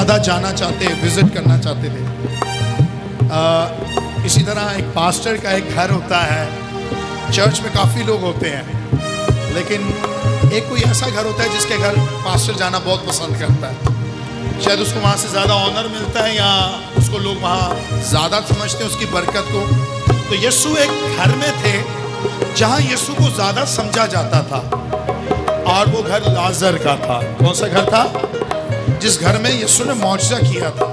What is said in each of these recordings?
ज़्यादा जाना चाहते, विजिट करना चाहते थे। इसी तरह एक पास्टर का एक घर होता है, चर्च में काफ़ी लोग होते हैं, लेकिन एक कोई ऐसा घर होता है जिसके घर पास्टर जाना बहुत पसंद करता है। शायद उसको वहाँ से ज़्यादा ऑनर मिलता है या उसको लोग वहाँ ज़्यादा समझते हैं उसकी बरकत को। तो यीशु एक घर में थे जहाँ यीशु को ज़्यादा समझा जाता था, और वो घर लाजर का था। कौन सा घर था? जिस घर में यीशु ने मौजज़ा किया था।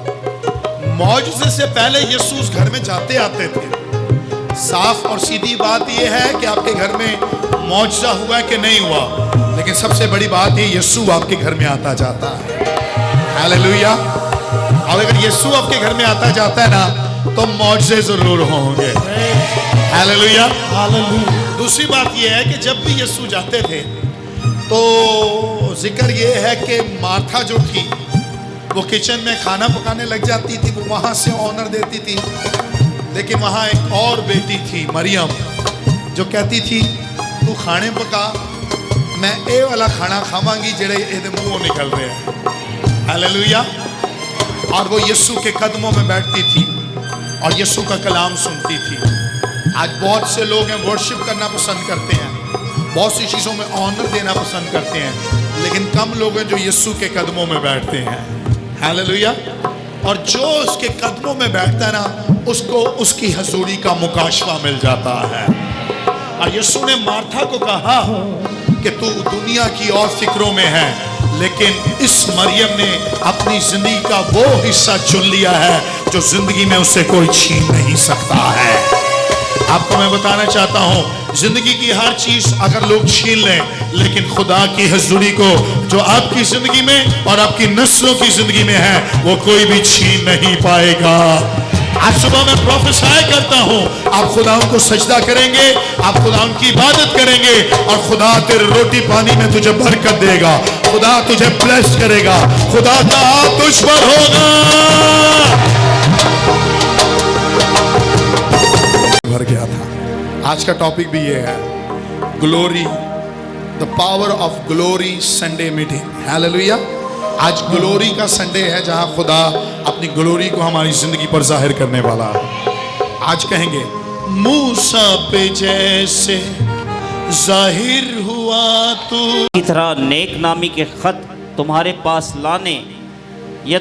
मौजज़े से पहले यीशु उस घर में जाते आते थे। साफ और सीधी बात यह है कि आपके घर में मौजज़ा हुआ है कि नहीं हुआ, लेकिन सबसे बड़ी बात ये यीशु आपके घर में आता जाता है। हालेलुया। और अगर यीशु आपके घर में आता जाता है ना, तो मौजज़े जरूर होंगे। हालेलुया। दूसरी बात यह है कि जब भी यीशु जाते थे तो जिक्र ये है कि मार्था जो थी वो किचन में खाना पकाने लग जाती थी, वो वहाँ से ऑनर देती थी। लेकिन वहाँ एक और बेटी थी मरियम, जो कहती थी तू खाने पका, मैं ये वाला खाना खावांगी जेड़े ये मुँहों निकल रहे हैं। हालेलुया। और वो यीशु के कदमों में बैठती थी और यीशु का कलाम सुनती थी। आज बहुत से लोग हैं वर्शिप करना पसंद करते हैं, बहुत सी चीज़ों में ऑनर देना पसंद करते हैं, लेकिन कम लोग हैं जो यीशु के कदमों में बैठते हैं। हालेलुया। और जो उसके कदमों में बैठता है ना, उसको उसकी हजूरी का मुकाशवा मिल जाता है। और यीशु ने मार्था को कहा कि तू दुनिया की और फिक्रों में है, लेकिन इस मरियम ने अपनी जिंदगी का वो हिस्सा चुन लिया है जो जिंदगी में उसे कोई छीन नहीं सकता है। आपको मैं बताना चाहता हूं, जिंदगी की हर चीज अगर लोग छीन लें, लेकिन खुदा की हजूरी को जो आपकी जिंदगी में और आपकी नस्लों की जिंदगी में है, वो कोई भी छीन नहीं पाएगा। आज सुबह मैं प्रोफेसाई करता हूं, आप खुदा को सजदा करेंगे, आप खुदा की इबादत करेंगे, और खुदा तेरे रोटी पानी में तुझे बरकत देगा, खुदा तुझे ब्लेस करेगा, खुदा का हाथ तुझ पर होगा। भर गया था। आज का टॉपिक भी ये है, glory, the power of glory Sunday meeting. Hallelujah. आज ग्लोरी का संडे है, जहां खुदा अपनी ग्लोरी को हमारी जिंदगी पर जाहिर करने वाला है। आज कहेंगे मूसा पे जैसे जाहिर हुआ तू, इस तरह नेक नामी के खत तुम्हारे पास लाने या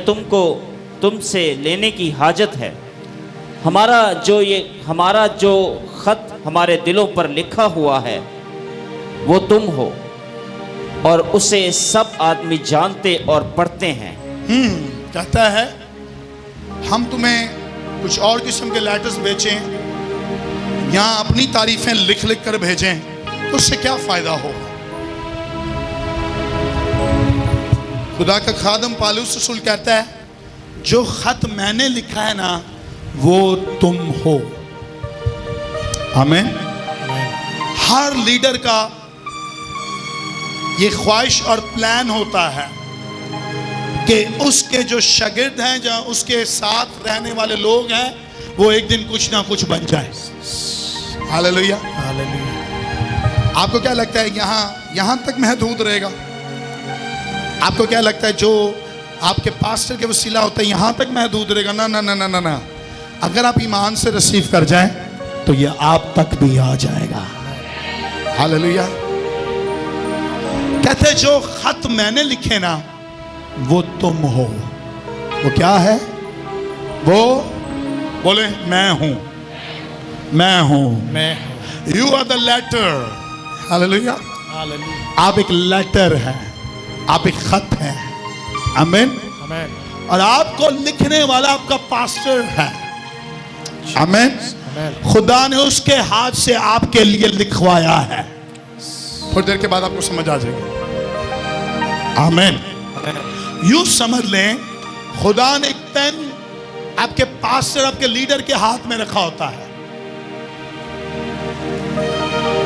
तुमसे लेने की हाजत है। हमारा जो खत हमारे दिलों पर लिखा हुआ है वो तुम हो, और उसे सब आदमी जानते और पढ़ते हैं। कहता है हम तुम्हें कुछ और किस्म के लेटर्स भेजें या अपनी तारीफें लिख लिख कर भेजें, तो उससे क्या फायदा होगा? खुदा का खादम पालूस रसूल कहता है जो खत मैंने लिखा है ना, वो तुम हो। आमीन। हर लीडर का ये ख्वाहिश और प्लान होता है कि उसके जो शागिर्द हैं, जहाँ उसके साथ रहने वाले लोग हैं, वो एक दिन कुछ ना कुछ बन जाए। हालेलुया। हालेलुया। आपको क्या लगता है यहाँ तक महदूद रहेगा? आपको क्या लगता है जो आपके पास्टर के वसीला होता है यहाँ तक महदूद रहेगा? ना ना ना ना ना ना। अगर आप ईमान से रिसीव कर जाएं तो ये आप तक भी आ जाएगा। हालेलुया। कहते जो खत मैंने लिखे ना, वो तुम हो। वो क्या है? वो बोले मैं हूं, मैं हूं, मैं। You are the letter. Hallelujah. Hallelujah. आप एक लेटर है, आप एक खत है। आमीन। आमीन। और आपको लिखने वाला आपका पास्टर है। आमीन। खुदा ने उसके हाथ से आपके लिए लिखवाया है। थोड़ी देर के बाद आपको समझ आ जाएगा। आमीन। यूं समझ लें, खुदा ने एक पेन आपके पास्टर, आपके लीडर के हाथ में रखा होता है,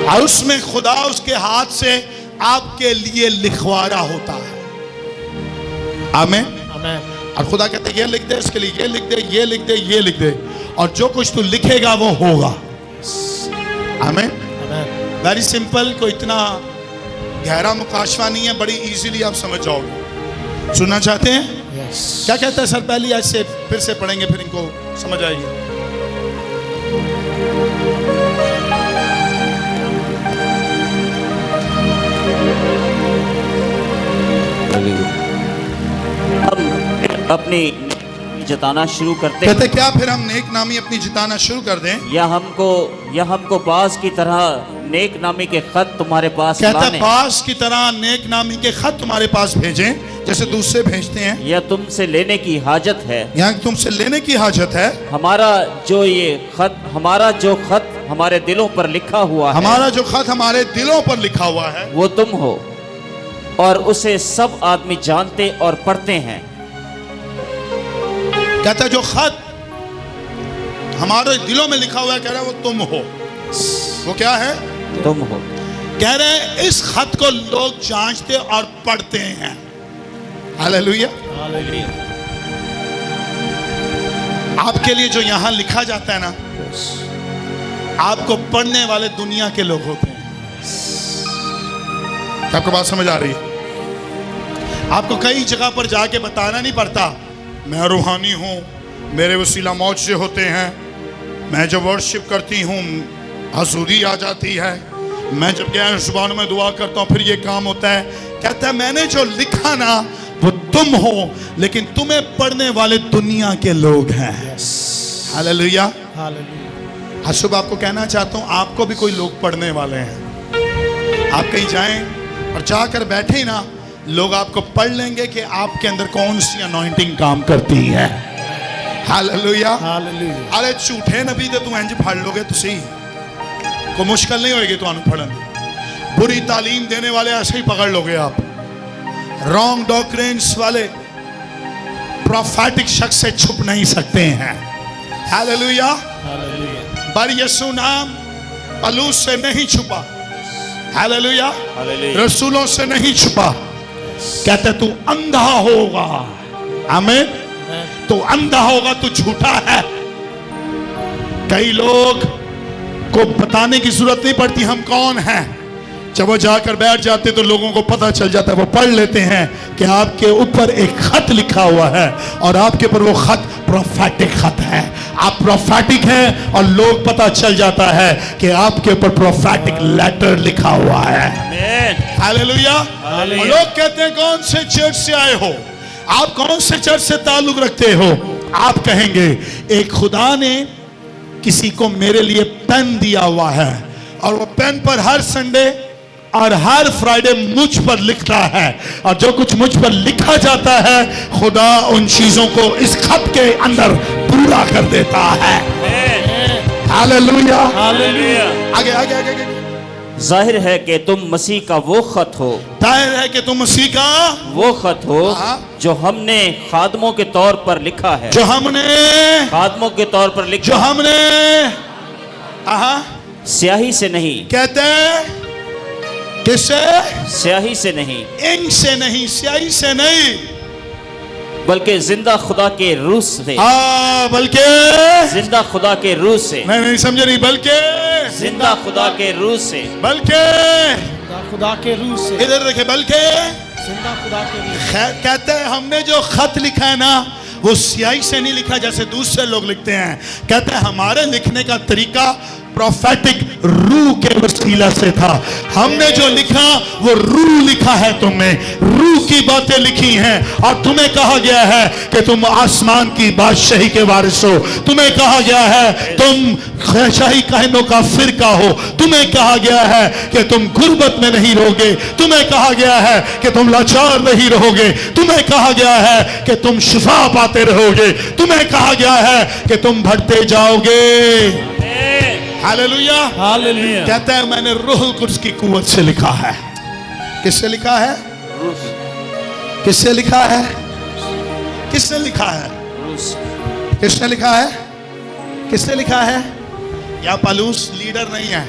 और उसमें खुदा उसके हाथ से आपके लिए लिखवा रहा होता है। आमीन। और खुदा कहते हैं ये लिख दे, इसके लिए ये लिख दे, ये लिख दे, ये लिख दे, और जो कुछ तू लिखेगा वो होगा। आमीन। वेरी सिंपल, कोई इतना गहरा मुकाशवा नहीं है, बड़ी इजीली आप समझ जाओगे। सुनना चाहते हैं? क्या कहता है सर? पहली आज से फिर से पढ़ेंगे, फिर इनको समझ आएगी। हम अपनी जताना शुरू करते कहते क्या फिर हम नेक नामी अपनी जिताना शुरू कर दें, या हमको बाज की तरह नेक नामी के खत तुम्हारे पास कहता लाने, बास की तरह नेक नामी के खत तुम्हारे पास भेजें जैसे दूसरे भेजते हैं, या तुमसे लेने की हाजत है। यहाँ तुमसे लेने की हाजत है। हमारा जो खत हमारे दिलों पर लिखा हुआ है, हमारा जो खत हमारे दिलों पर लिखा हुआ है वो तुम हो, और उसे सब आदमी जानते और पढ़ते हैं। कहता जो खत हमारे दिलों में लिखा हुआ है, कह रहा है वो तुम हो। वो क्या है? तुम हो। कह रहे हैं इस खत को लोग जांचते और पढ़ते हैं। हालेलुया। आपके लिए जो यहां लिखा जाता है ना, आपको पढ़ने वाले दुनिया के लोग होते हैं। क्या आपको बात समझ आ रही है? आपको कई जगह पर जाके बताना नहीं पड़ता मैं रूहानी हूं, मेरे वसीला मौज से होते हैं, मैं जब वर्शिप करती हूं हजूरी आ जाती है, मैं जब गैर जुबानों में दुआ करता हूं फिर ये काम होता है। कहता है मैंने जो लिखा ना वो तुम हो, लेकिन तुम्हें पढ़ने वाले दुनिया के लोग हैं। हालेलुया। हसूब आपको कहना चाहता हूं, आपको भी कोई लोग पढ़ने वाले हैं। आप कहीं जाएं और जाकर बैठे ना, लोग आपको पढ़ लेंगे कि आपके अंदर कौन सी अनॉइंटिंग काम करती है। हालेलुया। अरे झूठे नबी दे तू इंज फड़ लोगे, तुसी को मुश्किल नहीं होगी तो फड़न। बुरी तालीम देने वाले ऐसे ही पकड़ लोगे आप। रॉन्ग डॉक्ट्रिन्स वाले प्रोफेटिक शख्स से छुप नहीं सकते हैं। हालेलुया। बर यीशु नाम पलूस से नहीं छुपा। हालेलुया। रसूलों से नहीं छुपा। कहते तू अंधा होगा, आमीन, तू अंधा होगा, तू झूठा है। कई लोग को बताने की जरूरत नहीं पड़ती हम कौन हैं। जब वो जाकर बैठ जाते तो लोगों को पता चल जाता है, वो पढ़ लेते हैं कि आपके ऊपर एक खत लिखा हुआ है और आपके ऊपर वो खत प्रोफेटिक खत है। आप प्रोफेटिक हैं और लोग पता चल जाता है कि आपके ऊपर प्रोफेटिक लेटर लिखा हुआ है। हालेलुया। लोग कहते हैं कौन से चर्च से आए हो, आप कौन से चर्च से ताल्लुक रखते हो? आप कहेंगे एक खुदा ने किसी को मेरे लिए पेन दिया हुआ है और वो पेन पर हर संडे और हर फ्राइडे मुझ पर लिखता है, और जो कुछ मुझ पर लिखा जाता है खुदा उन चीजों को इस खत के अंदर पूरा कर देता है। हालेलुया। आगे आगे आगे आगे। जाहिर है कि तुम मसीह का वो खत हो, जाहिर है कि तुम मसीह का वो खत हो जो हमने खादमों के तौर पर लिखा है, जो हमने खादमों के तौर पर लिखा, जो हमने स्याही से नहीं। कहते हैं किससे? स्याही से नहीं, इंक से नहीं, स्याही से नहीं, बल्कि जिंदा खुदा के रूह से। बल्कि जिंदा खुदा के रूह से। नहीं समझे नहीं, बल्कि जिंदा खुदा के रूह से, बल्कि खुदा के रूह से। इधर देखे, बल्कि जिंदा खुदा के रूह से। कहते हैं हमने जो खत लिखा है ना वो स्याही से नहीं लिखा जैसे दूसरे लोग लिखते हैं। कहते हैं हमारे लिखने का तरीका प्रोफेटिक रूह के वसीला से था। हमने जो लिखा वो रूह लिखा है, तुमने रूह की बातें लिखी हैं, और तुम्हें कहा गया है कि तुम आसमान की बादशाही के वारिस हो। तुम्हें कहा गया है तुम शाही कहनों का फिरका हो। तुम्हें कहा गया है कि तुम गुर्बत में नहीं रहोगे। तुम्हें कहा गया है कि तुम लाचार नहीं रहोगे। तुम्हें कहा गया है कि तुम शिफा पाते रहोगे। तुम्हें कहा गया है कि तुम बढ़ते जाओगे। हालेलुया। हालेलुया। कहता है मैंने रूहुल कुद्स की कुव्वत से लिखा है। किससे लिखा है? किससे लिखा है? किसने लिखा है? किसने लिखा है? किसने लिखा है? या पलूस लीडर नहीं है,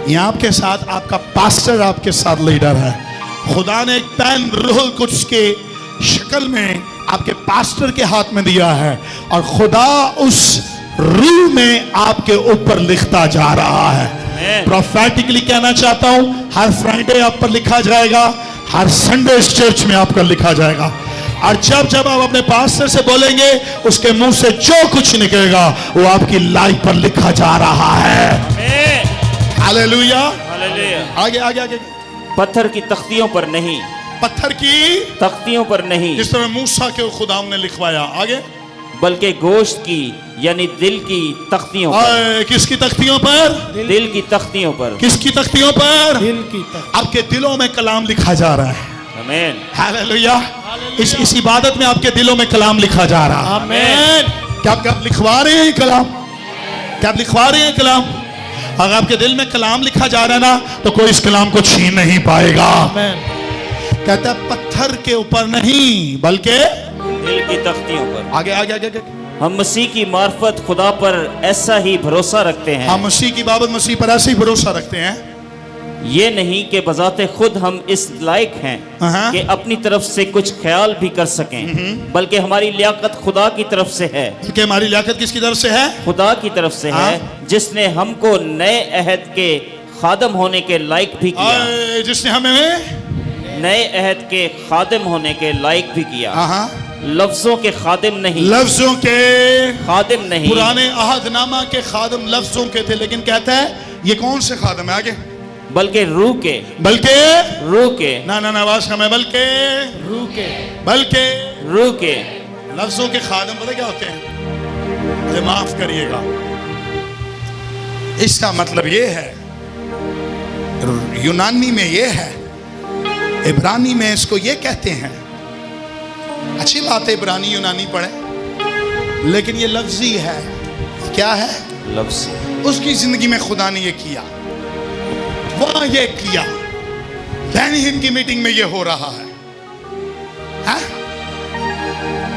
यहाँ आपके साथ आपका पास्टर आपके साथ लीडर है। खुदा ने एक पेन रूहुल कुद्स के शक्ल में आपके पास्टर के हाथ में दिया है, और खुदा उस रूह में आपके ऊपर लिखता जा रहा है। प्रोफेटिकली कहना चाहता हूं, हर फ्राइडे आप पर लिखा जाएगा, हर संडे चर्च में आपका लिखा जाएगा। और जब जब आप अपने पास्टर से बोलेंगे उसके मुंह से जो कुछ निकलेगा वो आपकी लाइफ पर लिखा जा रहा है। हालेलुया। आगे आगे आगे। पत्थर की तख्तियों पर नहीं, पत्थर की तख्तियों पर नहीं, जिस तरह मूसा के खुदा ने लिखवाया। आगे, बल्कि गोश्त की यानी दिल की तख्तियों पर। किसकी तख्तियों पर? दिल की तख्तियों पर। किसकी तख्तियों पर? दिल की तख्तियों। आपके दिलों में कलाम लिखा जा रहा है। आमीन। हालेलुया। इस इबादत में आपके दिलों में कलाम लिखा जा रहा है। आमीन। क्या आप लिखवा रहे हैं कलाम? क्या आप लिखवा रहे हैं कलाम? अगर आपके दिल में कलाम लिखा जा रहा है ना, तो कोई इस कलाम को छीन नहीं पाएगा। आमीन। कहता है पत्थर के ऊपर नहीं बल्कि दिल की तख्तियों पर। आगे आगे आगे, आगे। हम मसीह की मार्फत खुदा पर ऐसा ही भरोसा रखते हैं। हम मसीह की बाबत मसीह पर ऐसे ही भरोसा रखते हैं। ये नहीं कि बजाते खुद हम इस लायक हैं कि अपनी तरफ से कुछ ख्याल भी कर सकें, बल्कि हमारी लियाकत खुदा की तरफ से है। कि हमारी लियाकत किसकी तरफ से है? खुदा की तरफ से है, जिसने हमको नए अहद के खादम होने के लायक भी किया। जिसने हमें नए अहद के खादिम होने के लायक भी किया। लफ्जों के खादिम नहीं, लफ्जों के खादिम नहीं। पुराने अहदनामा के खादिम लफ्जों के थे, लेकिन कहता है ये कौन से खादिम है? आगे, बल्कि रूह के, बल्कि रूह के, ना ना ना आवाज कम है, बल्कि रूह के, बल्कि रूह के। लफ्जों के खादिम पता क्या होते हैं? मुझे माफ करिएगा, इसका मतलब ये है, यूनानी में ये है, इब्रानी में इसको ये कहते हैं। अच्छी बात है इब्रानी यूनानी पढ़े, लेकिन ये लफ्जी है। क्या है? लफ्ज। उसकी जिंदगी में खुदा ने ये किया, वहां ये किया, बैनिहिन की मीटिंग में ये हो रहा है, हा?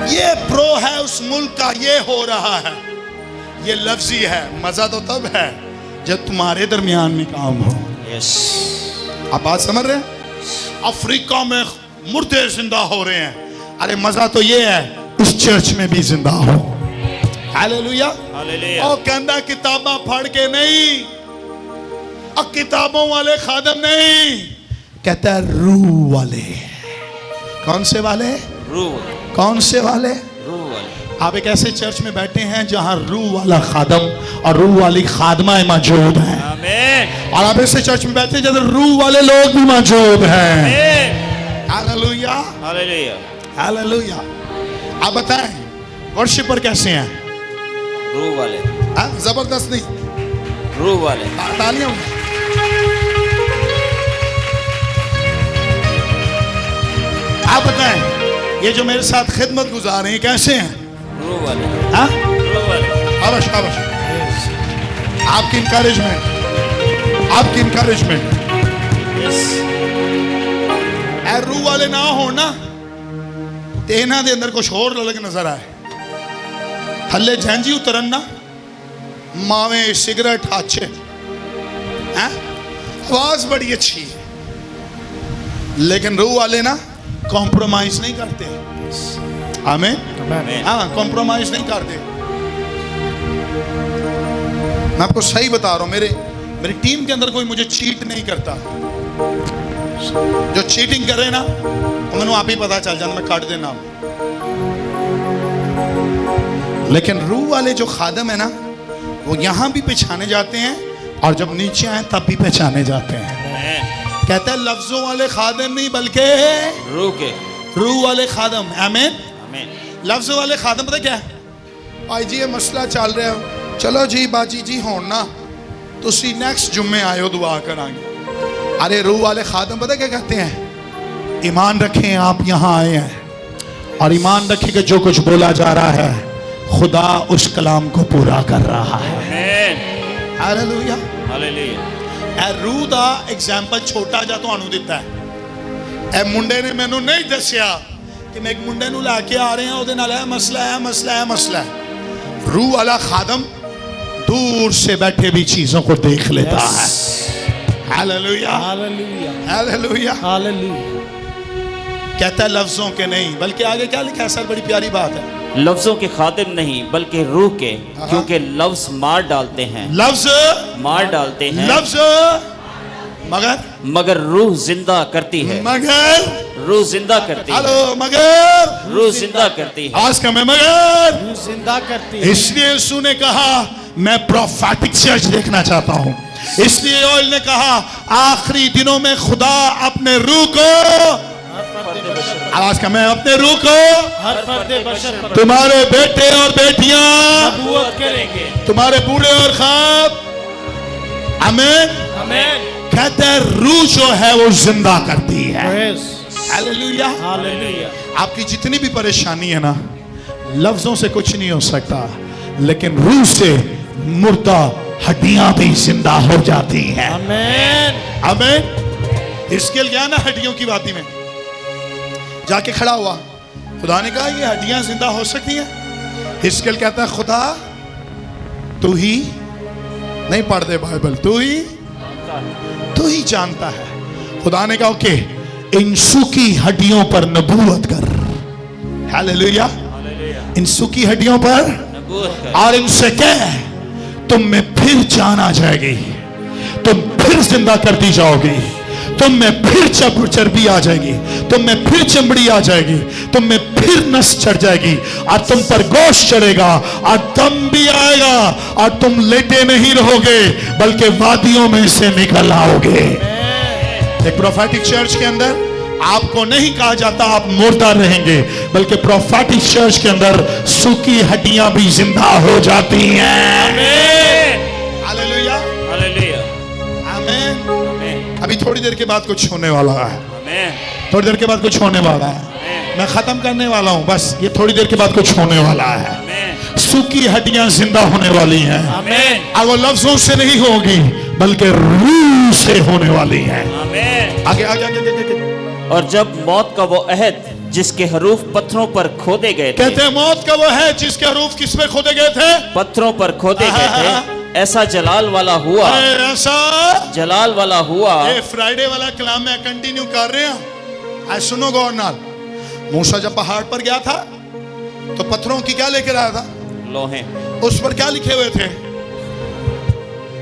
ये प्रो है उस मुल्क का, ये हो रहा है। ये लफ्जी है। मजा तो तब है जब तुम्हारे दरमियान में काम हो। यस, आप बात समझ रहे हैं? अफ्रीका में मुर्दे जिंदा हो रहे हैं, अरे मजा तो ये है इस चर्च में भी जिंदा हो। हालेलुया। हालेलुया। और कहना किताबा पढ़ के नहीं, और किताबों वाले खादम नहीं, कहता है रूह वाले। कौन से वाले? रूह। कौन से वाले? रूह वाले। आप एक ऐसे चर्च में बैठे हैं जहां रूह वाला खादम और रूह वाली खादमा मौजूद है। आमीन। और आप ऐसे चर्च में बैठे हैं जहां रूह वाले लोग भी मौजूद हैं। हालेलुया। हालेलुया। हालेलुया। आप बताएं वर्शिपर कैसे हैं? रूह वाले। जबरदस्त नहीं? रूह वाले। तालियां। आप बताएं ये जो मेरे साथ खिदमत गुजार रहे हैं कैसे हैं? रूह वाले। हाँ? रूह वाले। शाबाश शाबाश। आपकी इंकरेजमेंट, आपकी इंकरेजमेंट। रूह वाले ना हो ना ते इन्हां दे अंदर कुछ होर लग नजर आए। थल्ले झंझी उतरन ना, मावे सिगरेट हाचे, आवाज बड़ी अच्छी है, लेकिन रूह वाले ना कॉम्प्रोमाइज नहीं करते। आमीन। हाँ, कॉम्प्रोमाइज नहीं करते। मैं आपको सही बता रहा हूं, मेरी टीम के अंदर कोई मुझे चीट नहीं करता। जो चीटिंग करे ना मैंने आप ही पता चल जाता, मैं काट देना। लेकिन रूह वाले जो खादम है ना, वो यहां भी पहचाने जाते हैं और जब नीचे आए तब भी पहचाने जाते हैं। कहता है लफ्जों वाले खादम नहीं बल्कि रूह के, रूह वाले खादम। आमीन। आमीन। लफ्जों वाले खादम पता क्या है? भाई जी ये मसला चल रहा है, चलो जी बाजी जी हो ना, तुसी नेक्स्ट जुम्मे आयो दुआ करांगे। अरे रूह वाले खादम पता क्या कहते हैं? ईमान रखें आप यहाँ आए हैं, और ईमान रखें कि जो कुछ बोला जा रहा है खुदा उस कलाम को पूरा कर रहा है। आमीन। हालेलुया। हालेलुया। ए रूह दा एग्जाम्पल छोटा जा ਤੁਹਾਨੂੰ ਦਿੱਤਾ ਹੈ। ए मुंडे ने मैनू नहीं दसिया कि मैं एक मुंडे ਨੂੰ ਲੈ ਕੇ आ रहे हैं, ਉਹਦੇ ਨਾਲ ਇਹ मसला है, मसला है, मसला है। रूह वाला खादम दूर से बैठे भी चीजों को देख लेता है। हालेलुया। हालेलुया। हालेलुया। हालेलुया। कहता है लफ्जों के नहीं बल्कि आगे क्या लिखा है सर? बड़ी प्यारी बात है। लफ्जों के खादिम नहीं बल्कि रूह के, क्योंकि लफ्ज मार डालते हैं। लफ्ज मार डालते हैं, लफ्ज मगर मगर रूह जिंदा करती है। मगर रूह जिंदा करती है, हेलो मगर रूह जिंदा करती है। आज का मैं मगर रूह जिंदा करती है। इसलिए यीशु ने कहा मैं प्रोफेटिक चर्च देखना चाहता हूं। इसलिए योएल ने कहा आखिरी दिनों में खुदा अपने रूह को, आवाज का, मैं अपने रूह को हर फर्दे बशर पर तुम्हारे बेटे और बेटियां, नबूवत करेंगे। तुम्हारे बूढ़े और खाब, आमीन। आमीन। कहते हैं रूह जो है वो जिंदा करती है। Praise hallelujah. हालेलुया। आपकी जितनी भी परेशानी है ना, लफ्जों से कुछ नहीं हो सकता, लेकिन रूह से मुर्दा हड्डियां भी जिंदा हो जाती हैं। आमीन। आमीन। हिजकिय्याह गया ना हड्डियों की बाती में, जाके खड़ा हुआ, खुदा ने कहा ये हड्डियां जिंदा हो सकती हैं। हिजकिय्याह कहता है खुदा तू ही नहीं पढ़ते बाइबल, तू ही जानता है। खुदा ने कहा ओके, इन सूखी हड्डियों पर नबूवत कर। हालेलुया। इन सूखी हड्डियों पर नबूवत कर। और इनसे कह तुम में फिर जान आ जाएगी, तुम फिर जिंदा कर दी जाओगी, तुम में फिर चर्बी आ जाएगी, तुम में फिर चमड़ी आ जाएगी, तुम में फिर नस चढ़ जाएगी, और तुम पर गोश्त चढ़ेगा, और दम भी आएगा, और तुम लेटे नहीं रहोगे बल्कि वादियों में से निकल आओगे। एक प्रोफेटिक चर्च के अंदर आपको नहीं कहा जाता आप मुर्दा रहेंगे, बल्कि प्रोफेटिक चर्च के अंदर सूखी हड्डियां भी जिंदा हो जाती हैं। हालेलुया। हालेलुया। आमीन। आमीन। अभी थोड़ी देर के बाद कुछ होने वाला है, आमीन। थोड़ी देर के बाद कुछ होने वाला है। मैं खत्म करने वाला हूं, बस ये थोड़ी देर के बाद कुछ होने वाला है। आमीन। सूखी हड्डियां जिंदा होने वाली हैं, आमीन। और वो लफ्जों से नहीं होगी बल्कि रूह से होने वाली हैं। आमीन। आगे आगे आगे, आगे, आगे। और जब मौत का वो अहद जिसके हरूफ पत्थरों पर खोदे गए थे, कहते हैं मौत का वो है जिसके हरूफ किस पे खोदे गए थे, पत्थरों पर खोदे गए थे, ऐसा जलाल वाला हुआ, ऐसा जलाल वाला हुआ। ये फ्राइडे वाला कलाम में कंटिन्यू कर रहे हैं। आज सुनो गौर नाल। मूसा जब पहाड़ पर गया था तो पत्थरों की क्या लेकर आया था, लोहे। उस पर क्या लिखे हुए थे,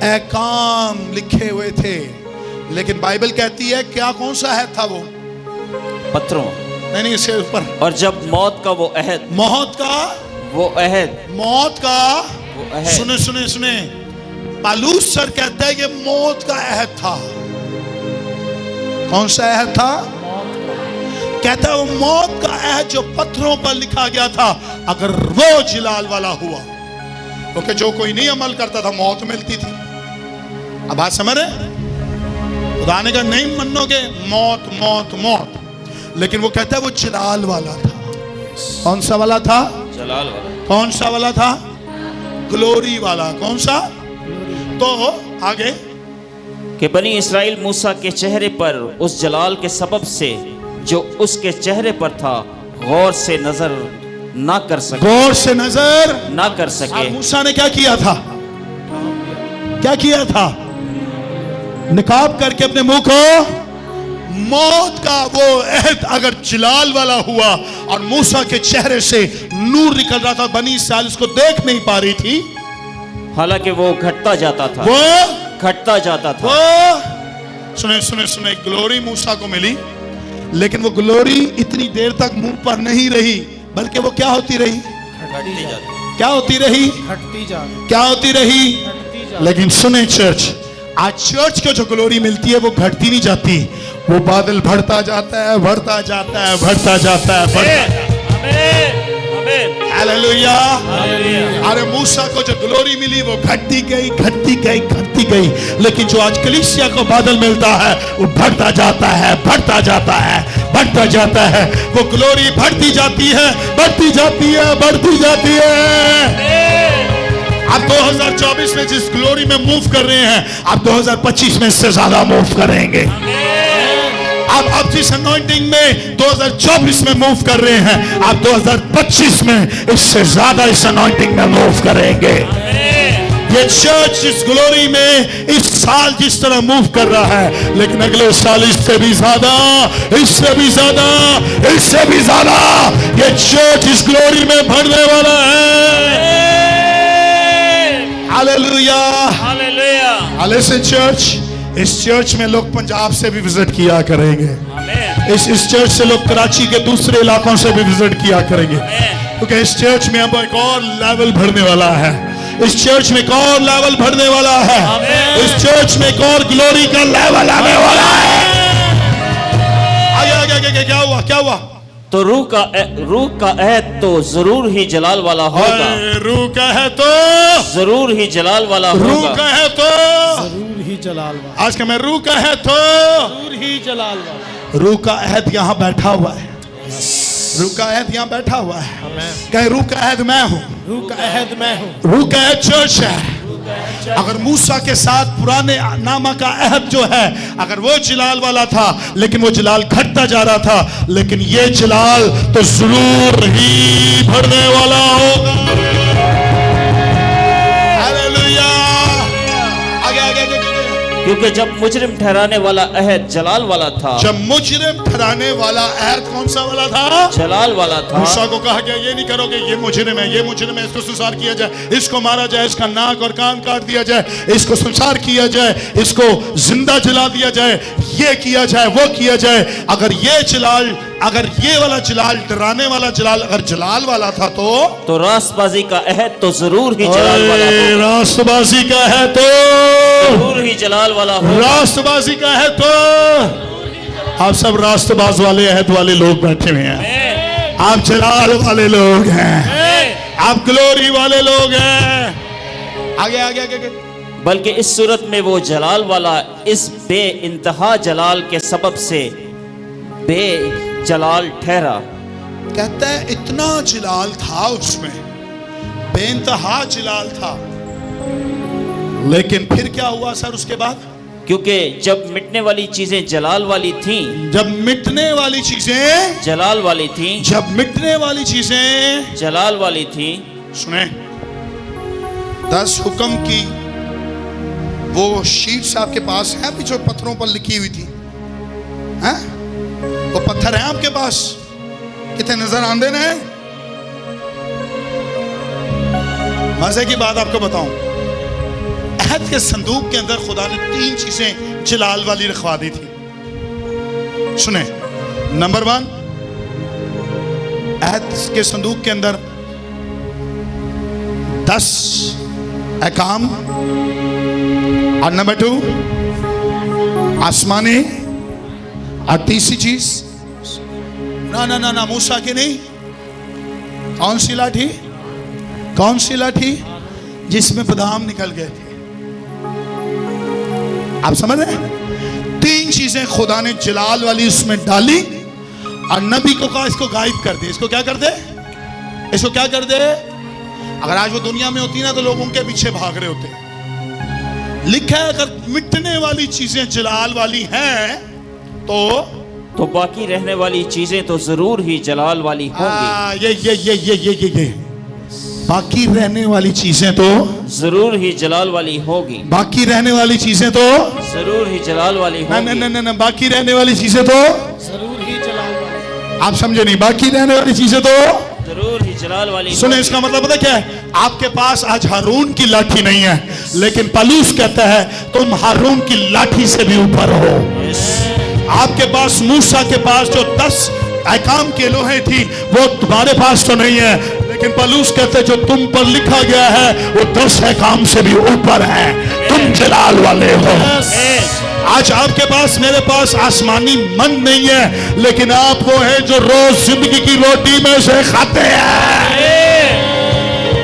ए काम लिखे हुए थे, लेकिन बाइबल कहती है क्या, कौन सा अहद था वो, पत्थरों। नहीं इसके ऊपर, और जब मौत का वो अहद, मौत का वो अहद, मौत का वो अहद, सुने सुने सुने, पालूस सर कहता है कि मौत का अहद था। कौन सा अहद था, कहता है वो मौत का अहद जो पत्थरों पर लिखा गया था, अगर वो जिलाल वाला हुआ, क्योंकि जो कोई नहीं अमल करता था मौत मिलती थी। अब बात समझ रहे, खुदा ने कहा नहीं मनोगे, मौत मौत मौत, लेकिन वो कहता है वो जलाल वाला था। कौन सा वाला था, जलाल वाला। कौन सा वाला था, ग्लोरी वाला। कौन सा, तो आगे कि बनी इस्राएल मूसा के चेहरे पर उस जलाल के सबब से जो उसके चेहरे पर था गौर से नजर ना कर सके, गौर से नजर ना कर और सके। मूसा ने क्या किया था, क्या किया था, निकाब करके अपने मुंह को, मौत का वो अहद अगर जिलाल वाला हुआ और मूसा के चेहरे से नूर निकल रहा था, बनी इस्राएल उसको देख नहीं पा रही थी, हालांकि वो घटता जाता था, वो घटता जाता था। वो सुने सुने सुने, ग्लोरी मूसा को मिली, लेकिन वो ग्लोरी इतनी देर तक मुंह पर नहीं रही, बल्कि वो क्या होती रही, घटती जाती। क्या होती रही, घटती जा क्या होती रही। घटती जा। लेकिन सुने चर्च, आज चर्च को जो ग्लोरी मिलती है वो घटती नहीं जाती, वो बादल बढ़ता जाता है, बढ़ता जाता है, बढ़ता जाता है, बढ़ता। आमीन। आमीन। हालेलुया। हालेलुया। अरे मूसा को जो ग्लोरी मिली वो घटती गई, घटती गई, घटती गई, लेकिन जो आज कलीसिया को बादल मिलता है वो बढ़ता जाता है, बढ़ता जाता है, बढ़ता जाता है। वो ग्लोरी बढ़ती जाती है, बढ़ती जाती है, बढ़ती जाती है। आप 2024 में जिस ग्लोरी में मूव कर रहे हैं, आप 2025 में इससे ज्यादा मूव करेंगे। आप जिस अनॉइंटिंग में 2024 में मूव कर रहे हैं, आप 2025 में इससे ज्यादा इस अनॉइंटिंग में मूव करेंगे। ये चर्च इस ग्लोरी में इस साल जिस तरह मूव कर रहा है, लेकिन अगले साल इससे भी ज्यादा, इससे भी ज्यादा, इससे भी ज्यादा ये चर्च इस ग्लोरी में बढ़ने वाला है। हालेलुया। हालेलुया। हाले से चर्च, इस चर्च में लोग पंजाब से भी विजिट किया करेंगे। आमीन। इस चर्च से लोग कराची के दूसरे इलाकों से भी विजिट किया करेंगे, क्योंकि इस चर्च में अब एक और लेवल बढ़ने वाला है। इस चर्च में एक और लेवल बढ़ने वाला है। इस चर्च में एक और ग्लोरी का लेवल आने वाला है। आगे क्या हुआ, क्या हुआ? तो रूह का अहद तो जरूर ही जलाल वाला होगा। रूह का है तो जरूर ही जलाल वाला रूह होगा। का है तो जरूर ही जलाल वाला, आज का मैं रूह का है तो जरूर ही जलाल वाला। रूह का अहद यहाँ बैठा हुआ है। रूह का अहद यहाँ बैठा हुआ है। कहे रूह का अहद मैं हूँ। रूह का अहद मैं हूँ। रूह का अहद चर्च है। अगर मूसा के साथ पुराने नामा का अहद जो है, अगर वो जलाल वाला था, लेकिन वो जलाल घटता जा रहा था, लेकिन ये जलाल तो जरूर ही बढ़ने वाला होगा। हालेलुया। आगे आगे आगे आगे। क्योंकि जब मुजरिम ठहराने वाला अहद जलाल वाला था, जब मुजरिम ठहराने वाला अहद कौन सा वाला था? जलाल वाला था। मूसा को कहा गया ये नहीं करोगे, ये मुजरिम है, ये मुजरिम है, इसको संसार किया जाए, इसको मारा जाए, इसका नाक और कान काट दिया जाए, इसको संसार किया जाए, इसको जिंदा जला दिया जाए, ये किया जाए, वो किया जाए। अगर ये जलाल, अगर ये वाला जलाल, डराने वाला जलाल अगर जलाल वाला था तो रास्तबाजी का अहद तो जरूर ही जलाल वाला होगा। रास्तबाजी का है तो जरूर ही जलाल वाला होगा। रास्तबाजी का है तो आप सब रास्तबाज वाले अहद वाले लोग बैठे हुए हैं। आप जलाल वाले लोग हैं। आप ग्लोरी वाले लोग हैं। आगे आगे आगे, आगे। बल्कि इस सूरत में वो जलाल वाला इस बे इंतहा जलाल के सबब से बे जलाल ठहरा। कहता है इतना जलाल था उसमें, बेइंतहा जलाल था, लेकिन फिर क्या हुआ सर उसके बाद? क्योंकि जब मिटने वाली चीजें जलाल वाली थीं, जब मिटने वाली चीजें जलाल वाली थीं, जब मिटने वाली चीजें जलाल वाली थीं, सुने 10 हुक्म की वो शीट्स आपके पास है भी जो पत्थरों पर लिखी हुई थी, हैं? वो पत्थर है आपके पास, कितने नजर आंदे ने? मजे की बात आपको बताऊं, अहद के संदूक के अंदर खुदा ने 3 चीजें जलाल वाली रखवा दी थी। सुने, नंबर 1, अहद के संदूक के अंदर 10 अहकाम, और नंबर 2 आसमानी, और तीसरी चीज ना मूसा की नहीं, कौन सी लाठी? कौन सी लाठी? जिसमें बादाम निकल गए थे। आप समझ रहे हैं? 3 चीजें खुदा ने जलाल वाली उसमें डाली, और नबी को कहा इसको गायब कर दे। इसको क्या कर दे? इसको क्या कर दे? अगर आज वो दुनिया में होती ना तो लोग उनके पीछे भाग रहे होते। लिखा है अगर मिटने वाली चीजें जलाल वाली हैं तो बाकी रहने वाली चीजें तो जरूर ही जलाल वाली होंगी। ये बाकी रहने वाली चीजें तो जरूर ही जलाल वाली होगी। बाकी रहने वाली चीजें तो जरूर ही जलाल वाली होगी। ना बाकी रहने वाली चीजें तो जरूर ही जलाल वाला। आप समझे नहीं? बाकी रहने वाली चीजें तो जरूर ही जलाल वाली। सुने, इसका मतलब पता क्या है? आपके पास आज हारून की लाठी नहीं है, लेकिन पलूस कहता है तुम हारून की लाठी से भी ऊपर हो। आपके पास मूसा के पास जो 10 अहकाम के लोहे थी वो तुम्हारे पास तो नहीं है, लेकिन पलूस कहते जो तुम पर लिखा गया है वो 10 अहकाम से भी ऊपर है। तुम जलाल वाले हो। आज आपके पास, मेरे पास आसमानी मन नहीं है, लेकिन आप वो है जो रोज जिंदगी की रोटी में से खाते हैं।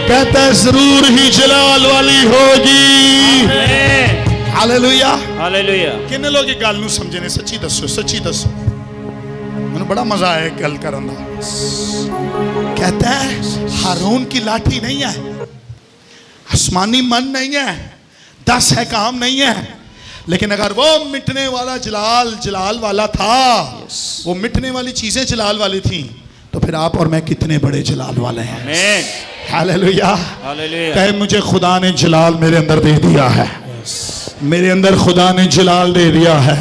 कहता है जरूर ही जलाल वाली होगी। Hallelujah hallelujah. किन्ने लोग ये गल नूं समझे ने? सच्ची दसो, सच्ची दसो। मैंने बड़ा मजा आया गल करन दा। कहता है हारून की लाठी नहीं है, आसमानी मन नहीं है, 10 अहकाम नहीं है, लेकिन अगर वो मिटने वाला जलाल वाला था, वो मिटने वाली चीजें जलाल वाली थी, तो फिर आप और मैं कितने बड़े जलाल वाले हैं। आमीन। हालेलुया। हालेलुया। कहे मुझे खुदा ने जलाल मेरे अंदर दे दिया है। मेरे अंदर खुदा ने जलाल दे दिया है।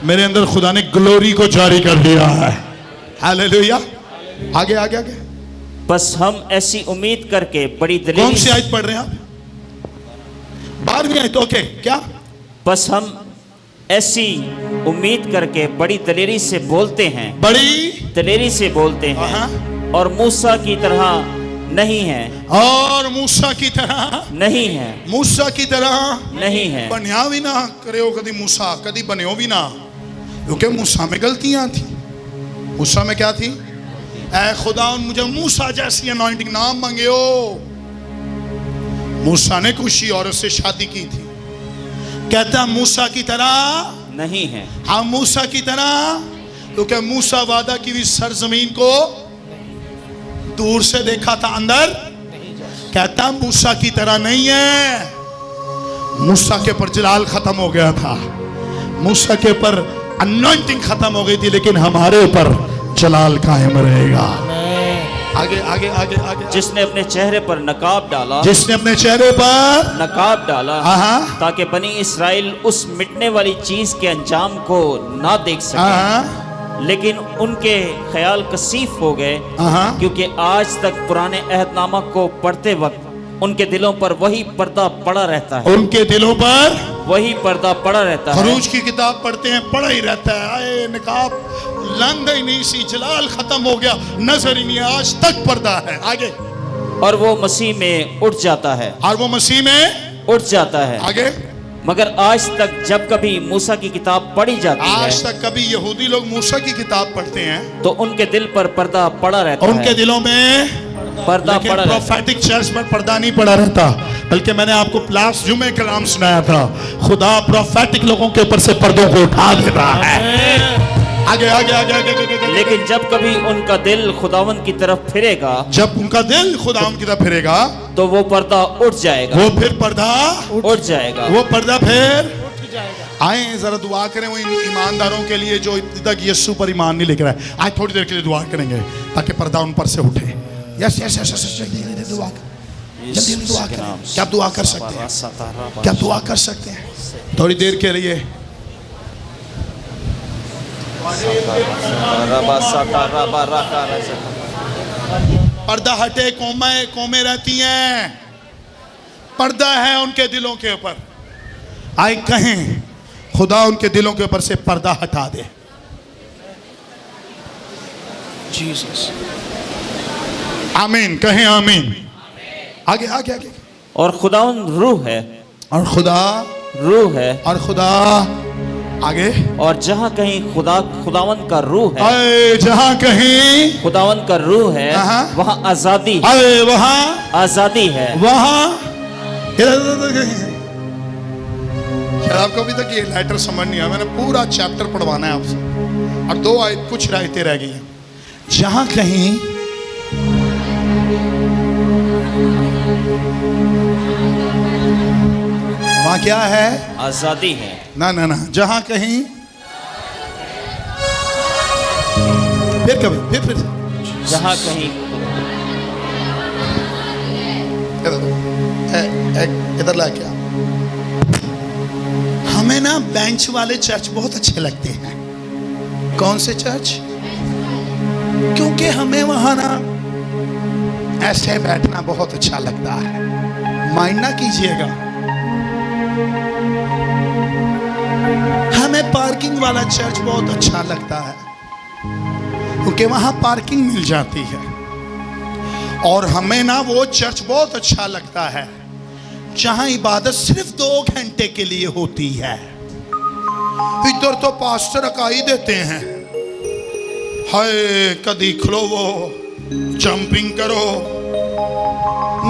मेरे अंदर खुदा ने ग्लोरी को जारी कर दिया है। हालेलुया। आगे आगे आगे। बस हम ऐसी उम्मीद करके बड़ी कौन दलील सी आयत पढ़ रहे हैं आप? 12वीं आयत। ओके, क्या? बस हम ऐसी उम्मीद करके बड़ी दलेरी से बोलते हैं, बड़ी दलेरी से बोलते हाँ। हैं और मूसा की तरह नहीं है, और मूसा की तरह नहीं है, मूसा की तरह नहीं है। बनया भी ना करे कदी मूसा, कदी बने भी ना, क्योंकि मूसा में गलतियां थी। मूसा में क्या थी? ऐ खुदा मुझे मूसा जैसी अनॉइंटिंग ना मांगे हो। मूसा ने किसी औरत से शादी की थी, कहता मूसा की तरह नहीं है। हाँ मूसा की तरह, क्योंकि मूसा वादा की हुई सरजमीन को दूर से देखा था, अंदर कहता मूसा की तरह नहीं है। मूसा के ऊपर जलाल खत्म हो गया था, मूसा के ऊपर अनॉइंटिंग खत्म हो गई थी, लेकिन हमारे ऊपर जलाल कायम रहेगा। आगे आगे आगे आगे। जिसने अपने चेहरे पर नकाब डाला, जिसने अपने चेहरे पर नकाब डाला, हाँ ताकि बनी इसराइल उस मिटने वाली चीज के अंजाम को ना देख सके, हाँ लेकिन उनके ख्याल कसीफ हो गए, हाँ क्योंकि आज तक पुराने अहदनामा को पढ़ते वक्त उनके दिलों पर वही पर्दा पड़ा रहता है, उनके दिलों पर वही पर्दा पड़ा रहता है। खरूज की किताब पढ़ते हैं, पड़ा ही रहता है। आए निकाब लंग ही नहीं सी, जलाल खत्म हो गया, नजर ही नहीं, आज तक पर्दा है। आगे। और वो मसीह में उठ जाता है, और वो मसीह में उठ जाता है। आगे। मगर आज तक जब कभी मूसा की किताब पढ़ी जाती है, आज तक कभी यहूदी लोग मूसा की किताब पढ़ते हैं तो उनके दिल पर पर्दा पड़ा रहता उनके है, दिलों में पर्दा लेकिन पड़ा रहता है। प्रोफेटिक चर्च में पर्दा नहीं पड़ा रहता, बल्कि मैंने आपको लास्ट जुमे कलाम सुनाया था, खुदा प्रोफेटिक लोगों के ऊपर से पर्दों को उठा देता है। आगे आगे आगे आगे, आगे, आगे। लेकिन जब कभी उनका दिल खुदावन की तरफ फिरेगा, जब उनका दिल खुदा उनकी तरफ फिरेगा तो वो पर्दा उठ जाएगा, वो फिर पर्दा उठ जाएगा। वो पर्दा फिर उठ जाएगा। आए जरा दुआ करें वो ईमानदारों के लिए जो इतनी तक यीशु पर ईमान नहीं लेकर आए। आज थोड़ी देर के लिए दुआ करेंगे ताकि पर्दा उन पर से उठे। यस यस यस यस, जल्दी दुआ करें, जल्दी दुआ करें। क्या दुआ कर सकते हैं? क्या दुआ कर सकते हैं थोड़ी देर के लिए? पर्दा हटे, कौमें रहती हैं, पर्दा है उनके दिलों के ऊपर। आए कहें खुदा उनके दिलों के ऊपर से पर्दा हटा दे। जीसस, आमीन कहें, आमीन। आगे आगे आगे। और खुदावन रूह है, और खुदा रूह है, और खुदा आगे। और जहाँ कहीं खुदावन का रूह है, आए जहाँ कहीं खुदावन का रूह है, हाँ। वहाँ आजादी, आए वहाँ आजादी है। वहाँ शायद आपको अभी तक ये लेटर समझ नहीं आया। मैंने पूरा चैप्टर पढ़वाना है आपसे, और 2 आयत कुछ रायतें रह गई हैं। जहाँ कहीं वहाँ क्या है? आजादी है। ना ना ना, जहाँ कहीं फिर कभी फिर जहाँ कहीं इधर ला क्या, हमें ना बेंच वाले चर्च बहुत अच्छे लगते हैं। कौन से चर्च? क्योंकि हमें वहां ना ऐसे बैठना बहुत अच्छा लगता है। माइंड ना कीजिएगा, हमें पार्किंग वाला चर्च बहुत अच्छा लगता है, क्योंकि वहां पार्किंग मिल जाती है। और हमें ना वो चर्च बहुत अच्छा लगता है जहां इबादत सिर्फ 2 घंटे के लिए होती है। इधर तो पास्टर अकाई देते हैं, हाय कदी खलोवो, जंपिंग करो,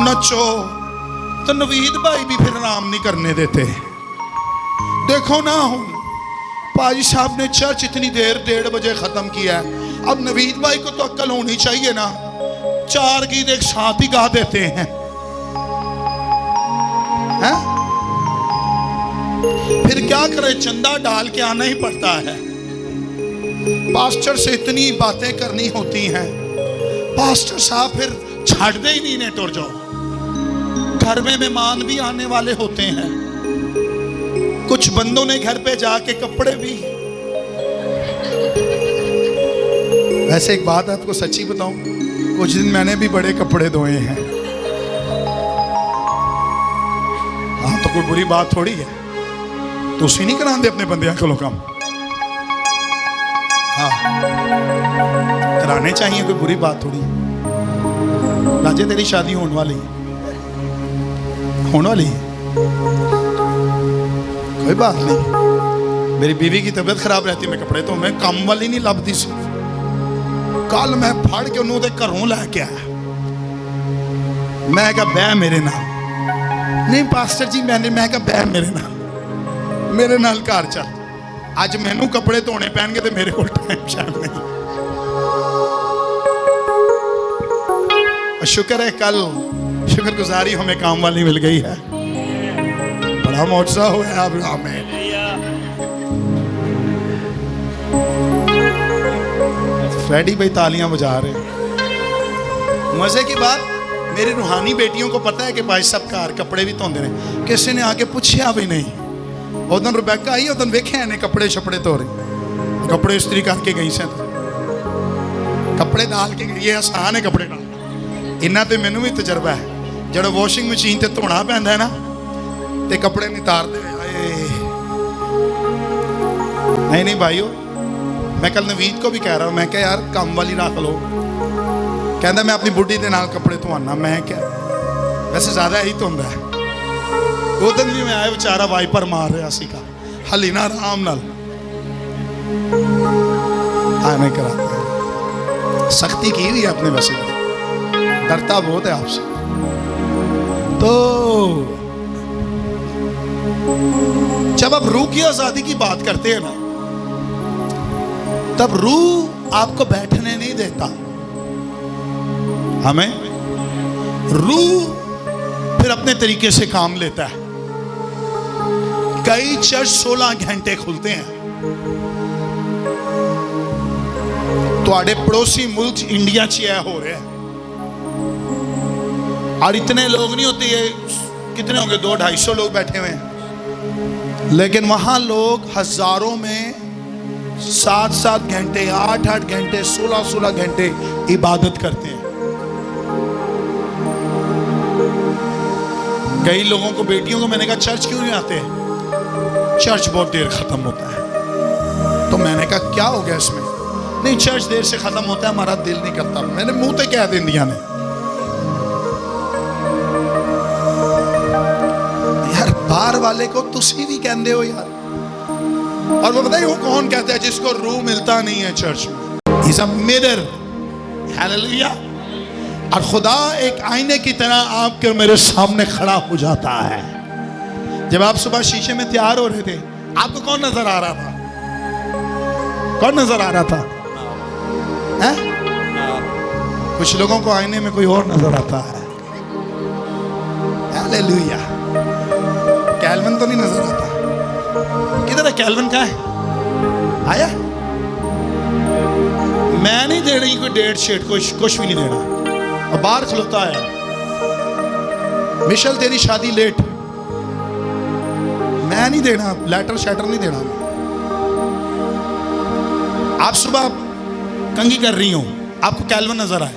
नचो, तो नवीद भाई भी फिर आराम नहीं करने देते। देखो ना, हम पाजी साहब ने चर्च इतनी देर 1:30 बजे खत्म किया है, अब नवीद भाई को तो अक्ल होनी चाहिए ना, 4 गीत एक साथ ही गा देते हैं। फिर क्या करे, चंदा डाल के आना ही पड़ता है। पास्टर से इतनी बातें करनी होती हैं, पास्टर साहब फिर छाड़ दे ही नहीं, ने टुर जाओ। घर में मेहमान भी आने वाले होते हैं, कुछ बंदों ने घर पे जाके कपड़े भी। वैसे एक बात आपको सच्ची बताऊं, कुछ दिन मैंने भी बड़े कपड़े धोए हैं। हाँ, तो कोई बुरी बात थोड़ी है। तुसी नहीं करांदे अपने बंदियां को काम, हाँ, कराने चाहिए, कोई बुरी बात थोड़ी। राजे तेरी शादी होने वाली है, होने वाली है, कोई बात नहीं। मेरी बीवी की तबीयत खराब रहती, मैं कपड़े तो मैं काम वाली नहीं लभदी सी। कल मैं फड़ के उन्होंने घरों लैके आया, मैं कहा बह मेरे नाल। नहीं पास्टर जी मैं कहा बह मेरे नाल घर चल। अज मैनू कपड़े धोने पैणगे तो मेरे को टाइम शायद नहीं। शुक्र है कल शुक्रगुजारी हमें काम वाली मिल गई है, बड़ा मोर्चा हुआ अब हमें। फ्रेडी भाई तालियां बजा रहे। मजे की बात, मेरी रूहानी बेटियों को पता है कि भाई सब घर कपड़े भी धोंदे ने, किसी ने आके पूछा भी नहीं। उदन रुबैका आई, उदन वेख्या ने कपड़े छपड़े धो रहे, कपड़े इस्त्री करके गई से, कपड़े डाल के गई। ये आसान है कपड़े डाल, इन्ना तो मैनू भी तजर्बा है। जो वॉशिंग मशीन से धोना पैंदा है ना, तो कपड़े नहीं तारते। नहीं भाईओ, मैं कल नवीद को भी कह रहा हूँ, मैं क्या यार काम वाली रख लो। कहता मैं अपनी बुढ़ी के नाल कपड़े धोना। मैं क्या, वैसे ज्यादा यही धोंदा है। दो दिन भी मैं आया, बेचारा वाइपर मार रहा सी का, हली ना आराम नाल आने कराते हैं। सख्ती की हुई है अपने, वैसे डरता बहुत है आपसे। तो जब आप रूह की आजादी की बात करते हैं ना, तब रूह आपको बैठने नहीं देता। हमें रूह फिर अपने तरीके से काम लेता है। कई चर्च 16 घंटे खुलते हैं। तुहाडे पड़ोसी मुल्क इंडिया च यह हो रहा है, और इतने लोग नहीं होते, ये कितने होंगे, 200-250 लोग बैठे हुए हैं, लेकिन वहां लोग हजारों में 7-7 घंटे, 8-8 घंटे, 16-16 घंटे इबादत करते हैं। कई लोगों को, बेटियों को मैंने कहा चर्च क्यों नहीं आते? चर्च बहुत देर खत्म होता है। तो मैंने कहा क्या हो गया इसमें? नहीं, चर्च देर से खत्म होता है, हमारा दिल नहीं करता। मैंने मुंह पे कह दिया ने, यार बाहर वाले को तुसी भी कहते हो यार। और वो बताइए वो कौन कहता है जिसको रूह मिलता नहीं है चर्च में? He's a mirror, hallelujah. और खुदा एक आईने की तरह आपके मेरे सामने खड़ा हो जाता है। जब आप सुबह शीशे में तैयार हो रहे थे, आपको कौन नजर आ रहा था? कौन नजर आ रहा था? है? कुछ लोगों को आईने में कोई और नजर आता है। हालेलुया। कैल्विन तो नहीं नजर आता। किधर है कैल्विन? का है आया? मैं नहीं दे रही कोई डेट शीट, कुछ भी नहीं देना। अब बाहर खलोता है, मिशेल तेरी शादी लेट, मैं नहीं देना, लेटर शेटर नहीं देना। आप सुबह कंघी कर रही हो, आपको कैल्विन नजर आए,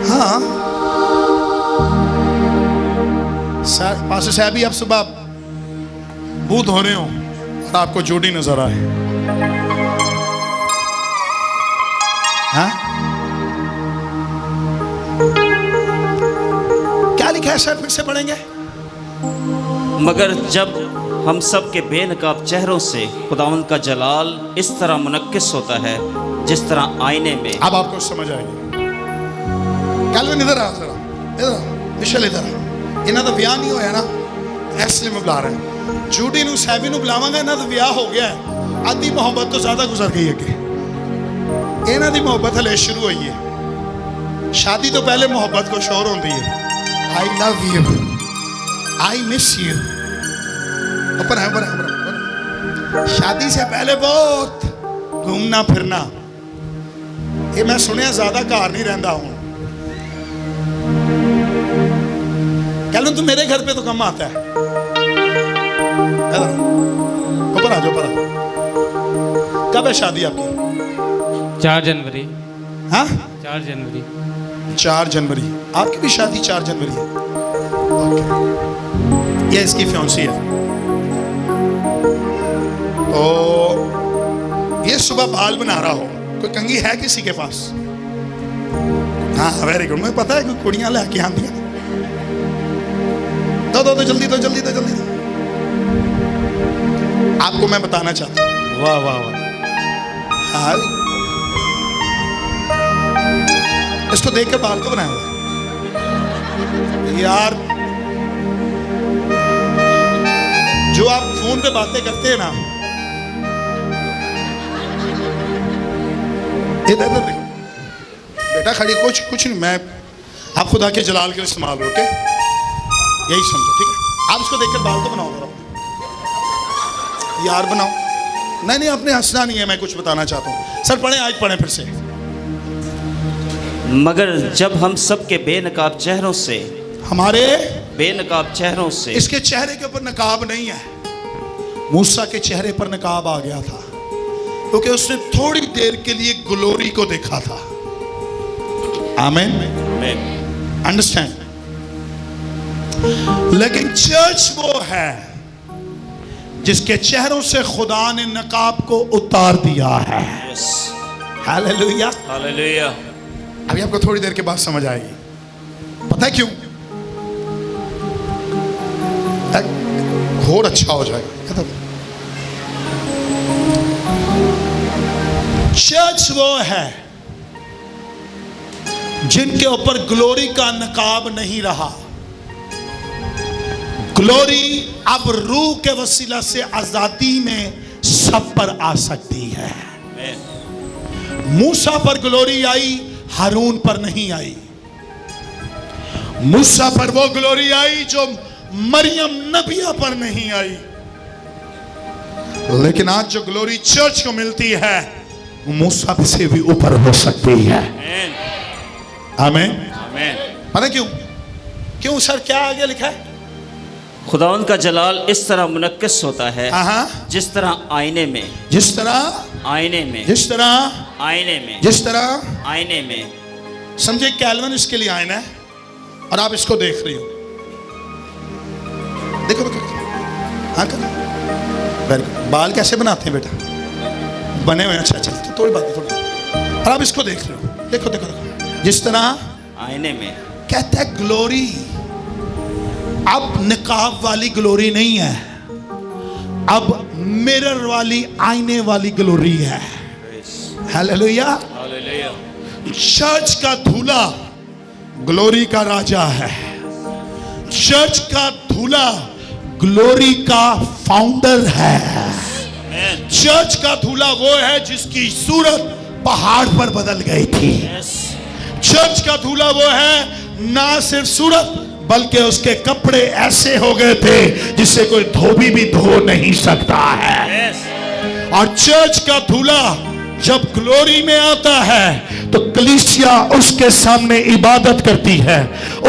हाँ पास्टर साहब ही आप सुबह मुंह धो रहे हो और आपको जूडी नजर आए, हाँ? क्या लिखा है सर, फिर से पढ़ेंगे? मगर जब हम सब के बेनकाब चेहरों से खुदावंद का जलाल इस तरह मुनक्किस होता है जिस तरह आईने में। अब आपको समझ आएगी। कैल्विन इधर आ, जरा इधर, मिशेल इधर। इन्हों का ब्याह नहीं होया ना, इसलिए मैं बुला रहा हूं। जूडी नू सैबी नू बुलावांगा, इन्हों का ब्याह हो गया है, आधी मोहब्बत तो ज्यादा गुजर गई है कि इन्हों की मोहब्बत हले शुरू हुई है। शादी तो पहले मोहब्बत को शोर होती है, I love you, I miss you. ऊपर है, ऊपर है। शादी से पहले बहुत घूमना फिरना, ये मैं सुनिया ज्यादा घर नहीं रहता हूं। कैल्विन तू मेरे घर पे तो कम आता है। ऊपर आ जाओ, ऊपर आ। कब है शादी आपकी? 4 जनवरी। हाँ, 4 जनवरी। 4 जनवरी। आपकी भी शादी 4 जनवरी है? ओके। ये इसकी फियांसी है। तो ये सुबह बाल बना रहा हो, कोई कंघी है किसी के पास? हाँ वेरी गुड, मुझे पता है कि कुड़ियां लेके आती हैं। दो जल्दी दो, जल्दी दो, जल्दी दो। आपको मैं बताना चाहता हूं, वाह वाह वाह, हाँ, इसको देख कर बाल को बनाया हुआ यार। जो आप फोन पे बातें करते हैं ना, इधर इधर देखो बेटा, खड़ी कुछ नहीं, मैं आप खुदा के जलाल के लिए इस्तेमाल हो, ओके? यही समझो, ठीक है? आप इसको देखकर बाल तो बनाओ जरा यार, बनाओ। नहीं आपने हंसना नहीं है, मैं कुछ बताना चाहता हूँ। सर पढ़े, आज पढ़े फिर से। मगर जब हम सबके बेनकाब चेहरों से, हमारे बेनकाब चेहरों से, इसके चेहरे के ऊपर नकाब नहीं है। मूसा के चेहरे पर नकाब आ गया था क्योंकि उसने थोड़ी देर के लिए ग्लोरी को देखा था। आमीन, अंडरस्टैंड? लेकिन चर्च वो है जिसके चेहरों से खुदा ने नकाब को उतार दिया है। Hallelujah, hallelujah. अभी आपको थोड़ी देर के बाद समझ आएगी। पता है क्यों? और अच्छा हो जाएगा। चर्च वो है जिनके ऊपर ग्लोरी का नकाब नहीं रहा। ग्लोरी अब रूह के वसीला से आजादी में सब पर आ सकती है। मूसा पर ग्लोरी आई, हारून पर नहीं आई। मूसा पर वो ग्लोरी आई जो मरियम नबिया पर नहीं आई। लेकिन आज जो ग्लोरी चर्च को मिलती है वो मूसा से भी ऊपर हो सकती है। आमीन, आमीन। पता क्यों? क्यों सर, क्या आगे लिखा है? खुदावंद का जलाल इस तरह मुनक्किस होता है जिस तरह आईने में, जिस तरह आईने में, जिस तरह आईने में, जिस तरह आईने में। समझे, कैल्विन इसके लिए आईना है और आप इसको देख रही हो। देखो देखो, हाँ करो। बाल कैसे बनाते हैं बेटा? बने हुए। अच्छा अच्छा, तो थोड़ी बात है, थोड़ी। और आप इसको देख रहे हो, देखो देखो देखो, जिस तरह आईने में। कहता है ग्लोरी अब निकाब वाली ग्लोरी नहीं है, अब मिरर वाली, आईने वाली ग्लोरी है। Hallelujah, hallelujah. चर्च का दूल्हा ग्लोरी का राजा है। चर्च का दूल्हा ग्लोरी का फाउंडर है। चर्च का दूल्हा वो है जिसकी सूरत पहाड़ पर बदल गई थी। चर्च का दूल्हा वो है ना सिर्फ सूरत बल्कि उसके कपड़े ऐसे हो गए थे जिससे कोई धोबी भी धो नहीं सकता है। और चर्च का दूल्हा जब ग्लोरी में आता है तो कलीसिया उसके सामने इबादत करती है,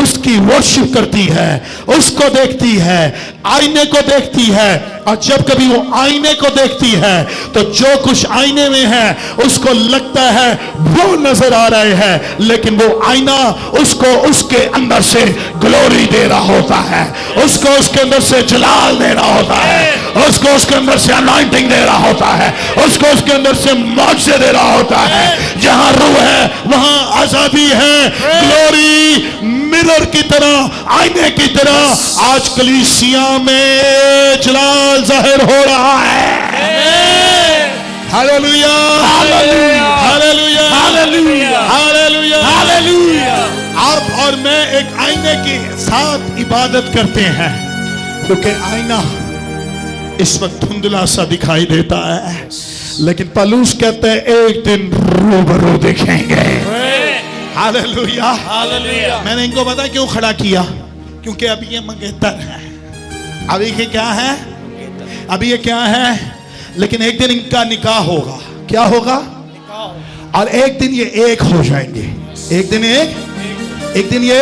उसकी वर्शिप करती है, उसको देखती है, आईने को देखती है। और जब कभी वो आईने को देखती है तो जो कुछ आईने में है उसको लगता है वो नजर आ रहे हैं, लेकिन वो आईना उसको उसके अंदर से ग्लोरी दे रहा होता है, उसको उसके अंदर से जलाल दे रहा होता है, उसको उसके अंदर से अनॉइंटिंग दे रहा होता है, उसको उसके अंदर से मौजे दे रहा होता है। जहां रूह है वहां आजादी है। ग्लोरी मिरर की तरह, आईने की तरह आज कलीसिया में जलाल जाहिर हो रहा है। Hallelujah, hallelujah, hallelujah, hallelujah, hallelujah, hallelujah. आप और मैं एक आईने के साथ इबादत करते हैं क्योंकि आईना इस वक्त धुंधला सा दिखाई देता है, लेकिन पौलुस कहते हैं एक दिन रूबरू दिखेंगे। Hallelujah, hallelujah. मैंने इनको पता क्यों खड़ा किया? क्योंकि अभी ये मंगेतर है। अभी ये क्या है? अभी ये क्या है? लेकिन एक दिन इनका निकाह होगा। क्या होगा? और एक दिन ये एक हो जाएंगे। एक दिन एक दिन ये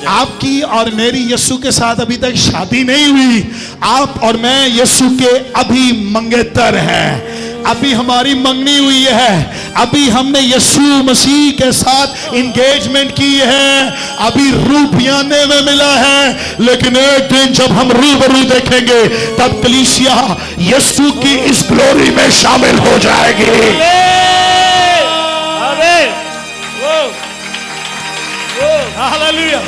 आपकी और मेरी यीशु के साथ अभी तक शादी नहीं हुई। आप और मैं यीशु के अभी मंगेतर हैं। अभी हमारी मंगनी हुई है, अभी हमने यीशु मसीह के साथ इंगेजमेंट की है, अभी रूपियाने में मिला है, लेकिन एक दिन जब हम रूबरू देखेंगे तब कलीसिया यीशु की इस ग्लोरी में शामिल हो जाएगी। हालेलुया।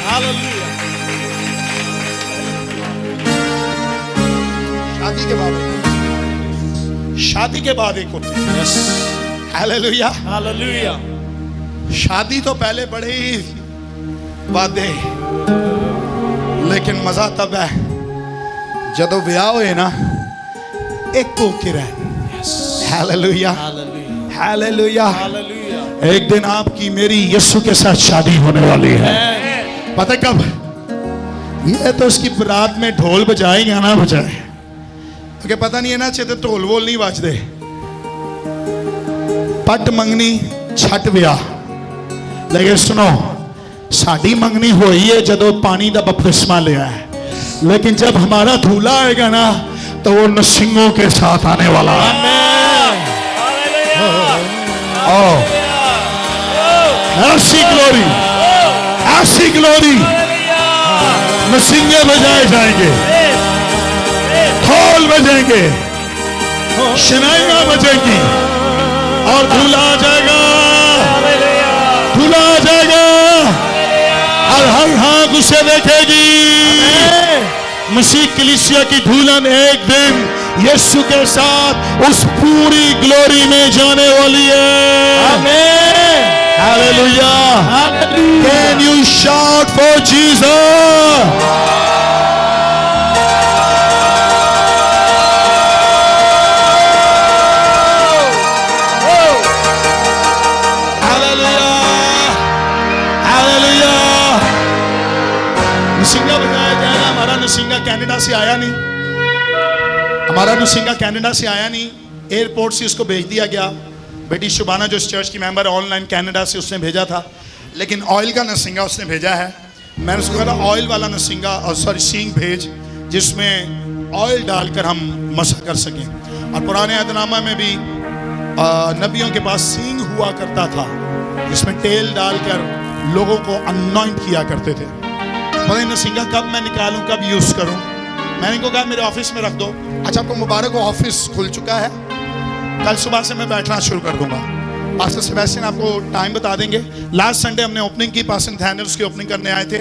हालेलुया। शादी के बाद एक होते हैं। हालेलुया। हालेलुया। शादी तो पहले बड़े ही वादे, लेकिन मजा तब है जब ब्याह होए ना एक को किरा। हालेलुया। हालेलुया। हालेलुया। हालेलुया। एक दिन आपकी मेरी यीशु के साथ शादी होने वाली है। पता है कब? ये तो उसकी बारात में ढोल बजाए या ना बजाए, क्योंकि पता नहीं है ना, चेते ढोल वोल नहीं बजते। पट मंगनी छठ ब्याह, लेकिन सुनो साड़ी मंगनी हुई है जदों पानी का बपतिस्मा लिया है, लेकिन जब हमारा दूल्हा आएगा ना तो वो नरसिंहों के साथ आने वाला है। ऐसी ग्लोरी, ऐसी ग्लोरी, नरसिंगे बजाए जाएंगे, ढोल बजेंगे, शनाइयां बजेंगी और दूल्हा आ जाएगा, दूल्हा आ जाएगा और हर आंख उसे देखेगी। मसीह कलीसिया की दुल्हन एक दिन यीशु के साथ उस पूरी ग्लोरी में जाने वाली है। आमीन। Hallelujah. Can you shout for Jesus? Hallelujah. Hallelujah. नरसिंगा बजाया जाएगा। हमारा नरसिंगा कनाडा से आया नहीं, हमारा नरसिंगा कनाडा से आया नहीं, एयरपोर्ट से उसको भेज दिया गया। बेटी शुभाना जो इस चर्च की मेंबर ऑनलाइन कनाडा से, उसने भेजा था, लेकिन ऑयल का नरसिंगा उसने भेजा है। मैंने उसको कहा ऑयल वाला नरसिंगा और सॉरी सींग भेज, जिसमें ऑयल डालकर हम मसा कर सकें। और पुराने अहदनामा में भी नबियों के पास सींग हुआ करता था, जिसमें तेल डालकर लोगों को अनॉइंट किया करते थे। पता नरसिंगा कब मैं निकालूं, कब यूज करूं। मैंने इनको कहा मेरे ऑफिस में रख दो। अच्छा आपको मुबारक हो, ऑफिस खुल चुका है, कल सुबह से मैं बैठना शुरू कर दूंगा। पास्टर सेबेस्टियन आपको टाइम बता देंगे। लास्ट संडे हमने ओपनिंग की, पास्टर थैनर्स की ओपनिंग करने आए थे,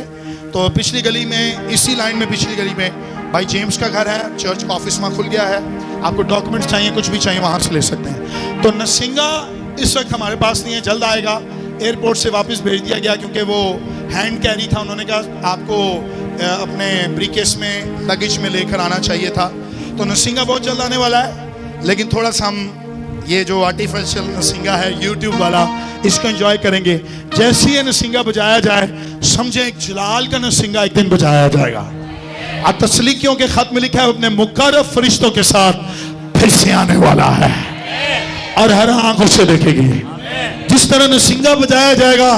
तो पिछली गली में, इसी लाइन में पिछली गली में भाई जेम्स का घर है, चर्च का ऑफिस वहाँ खुल गया है। आपको डॉक्यूमेंट्स चाहिए, कुछ भी चाहिए, वहाँ से ले सकते हैं। तो नरसिंगा इस वक्त हमारे पास नहीं है, जल्द आएगा। एयरपोर्ट से वापस भेज दिया गया क्योंकि वो हैंड कैरी था। उन्होंने कहा आपको अपने ब्रीकेस में लगेज में लेकर आना चाहिए था। तो नरसिंगा बहुत जल्द आने वाला है, लेकिन थोड़ा सा हम ये जो आर्टिफिशियल नरसिंगा है यूट्यूब वाला, इसको एंजॉय करेंगे। जैसे ही नरसिंगा बजाया जाए समझे एक जलाल का नरसिंगा एक दिन बजाया जाएगा। और तस्लीकियों के खत में लिखा है अपने मुकर्रब फरिश्तों के साथ फिर से आने वाला है और हर आंखों से देखेगी। जिस तरह नरसिंगा बजाया जाएगा,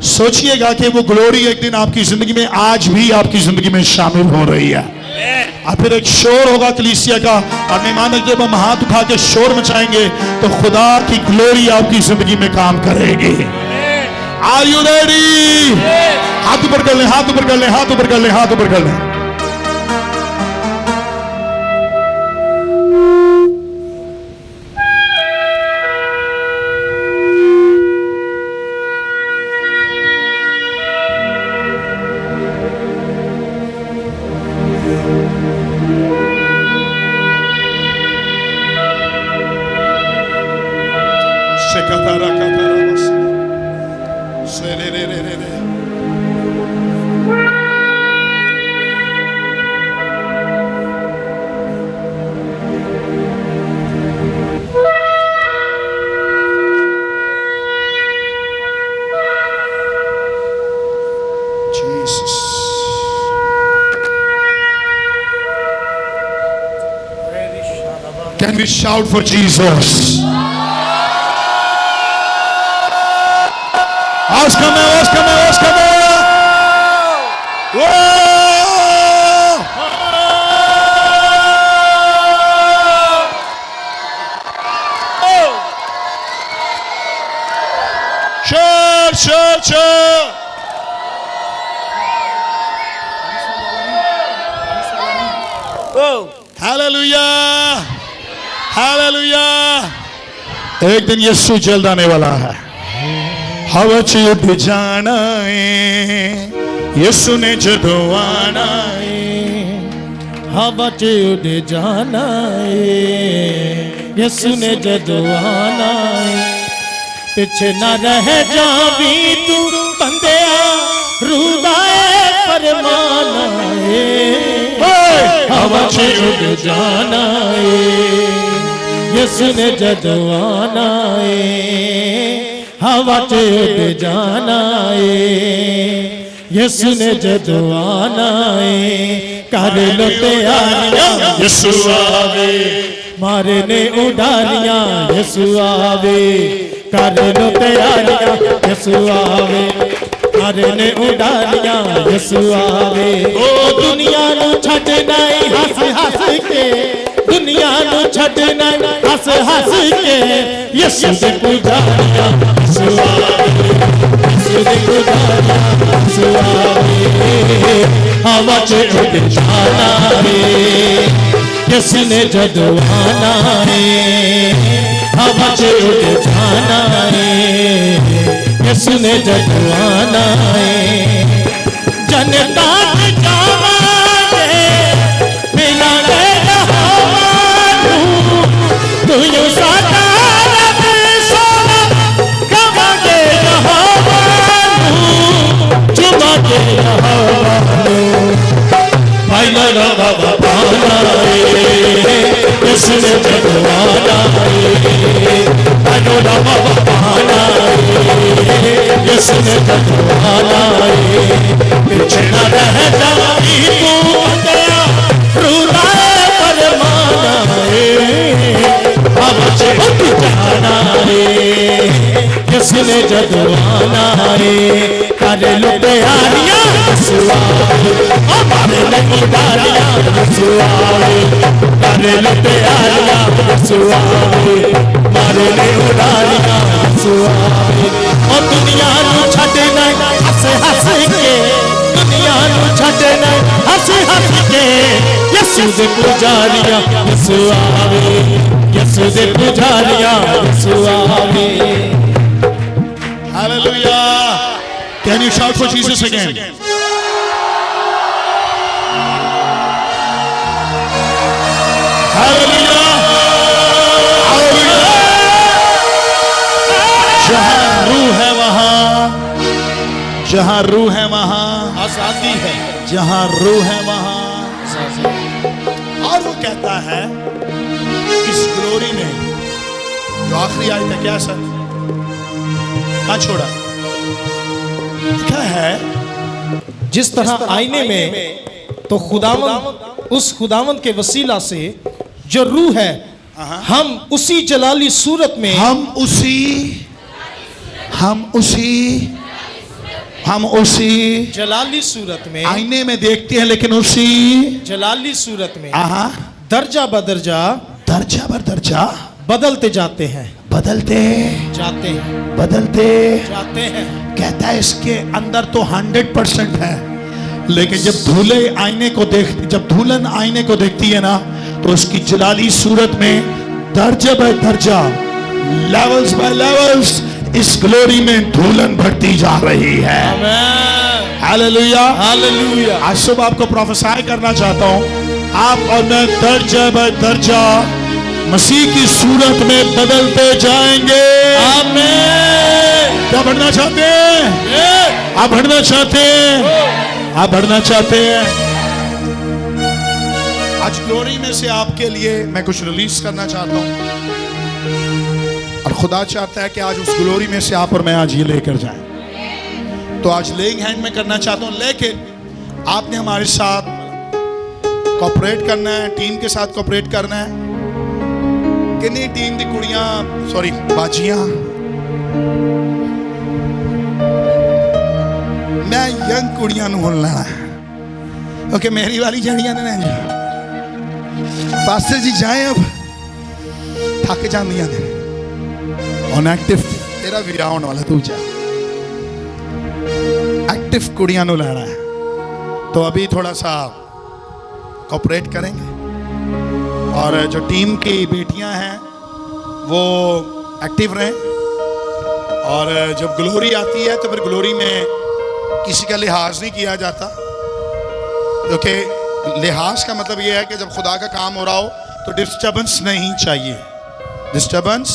सोचिएगा कि वो ग्लोरी एक दिन आपकी जिंदगी में, आज भी आपकी जिंदगी में शामिल हो रही है। और फिर एक शोर होगा कलीसिया का, और मेहमान जब हम हाथ उठा के शोर मचाएंगे तो खुदा की ग्लोरी आपकी जिंदगी में काम करेगी। Are you ready? हाथ ऊपर कर ले, हाथ ऊपर कर ले, हाथ ऊपर कर ले, हाथ ऊपर कर ले। Can we shout for Jesus? Oscar me, Oscar me, Oscar me. Whoa! church. Hallelujah. Hallelujah. एक दिन यीशु जल्द आने वाला है। हवा च उड़ जाना है यीशु ने जदों आना है। हवा च उड़ जाना है यीशु ने जदों आना है। पिछे ना रह जावी तू बंदिया रूदा फरमाना है। हवा च उड़ जाना है यीशु ने जदों आना है। हवा च उड़ जाना है यीशु ने जदों आना है। कर लो तैयारियां यीशु आवे मारने उडारियां यीशु आवे। कर लो तैयारियां यीशु आवे मारने उडारियां यीशु आवे। ओ दुनिया नु छड्डना हंस हंस के दुनिया नु छड्डना हंस हंस के यीशु दे पुजारियां यीशु आवे यीशु दे पुजारियां यीशु आवे। हवा च उड़ जाना है यीशु ने जदों आना है। हवा च उड़ जाना है यीशु ने जदों आना है। जनता जावांगे मिलांगे तू यू सादा रब सोना गवांगे चुमाके भाई लगा बाबा पाना यीशु ने जदों आना है। भाई बाबा पाना यीशु ने जदों आना है। पीछे ना रह जावी तू बंदिया रूदा फरमाना है। हवा च उड़ जाना है यीशु ने जदों आना है। कर लो तैयारियां यीशु आवे मारने उडारियां यीशु आवे। कर लो तैयारियां यीशु आवे मारने उडारियां यीशु आवे। और दुनिया नु छड्डना हंस हंस के दुनिया नु छड्डना हंस हंस के यीशु दे पुजारियां यीशु आवे यीशु दे पुजारियां यीशु आवे। Hallelujah. Can you shout for Jesus again? Hallelujah. Hallelujah. जहां रूह है वहां जहां रूह है वहां आजादी है। जहां रूह है वहां। और वो कहता है इस ग्लोरी में जो आखिरी आयत है क्या सर कहाँ छोड़ा क्या है। जिस तरह आईने में तो खुदावंद उस खुदावंद के वसीला से जो रूह है हम उसी जलाली सूरत में हम उसी जलाली सूरत में आईने में देखते हैं लेकिन उसी जलाली सूरत में दर्जा दर्जा बर दर्जा बदलते जाते हैं बदलते जाते हैं। कहता है इसके अंदर तो 100% है लेकिन जब धुले आईने को देखती जब धुलन आईने को देखती है ना तो उसकी जलाली सूरत में दर्जा बाय दर्जा लेवल्स बाय लेवल्स इस ग्लोरी में धुलन बढ़ती जा रही है। Hallelujah hallelujah. आज सुबह आपको प्रोफेसाई करना चाहता हूं आप और मैं दर्जा बाय दर्जा मसीह की सूरत में बदलते जाएंगे। आमीन। क्या बढ़ना चाहते हैं आप बढ़ना चाहते हैं आप बढ़ना चाहते हैं। आज ग्लोरी में से आपके लिए मैं कुछ रिलीज करना चाहता हूं और खुदा चाहता है कि आज उस ग्लोरी में से आप और मैं आज ये लेकर जाएं। तो आज लेइंग हैंड में करना चाहता हूं लेकिन आपने हमारे साथ कोऑपरेट करना है टीम के साथ कोऑपरेट करना है। किन्नी टीम दी कुड़ियां सॉरी बाजियां मैं यंग कुड़ियां नूं हुण लेना है ओके मेरी वाली जड़ियां ने पास्टर जी जाए अब थक जांदियां ने ऑन एक्टिव तेरा विराह होने वाला तू जा अट्रैक्टिव कुड़ियां नु लैना है, तो अभी थोड़ा सा कोऑपरेट करेंगे। और जो टीम की बेटियां हैं वो एक्टिव रहें। और जब ग्लोरी आती है तो फिर ग्लोरी में किसी का लिहाज नहीं किया जाता, क्योंकि लिहाज का मतलब ये है कि जब खुदा का काम हो रहा हो तो डिस्टर्बेंस नहीं चाहिए। डिस्टर्बेंस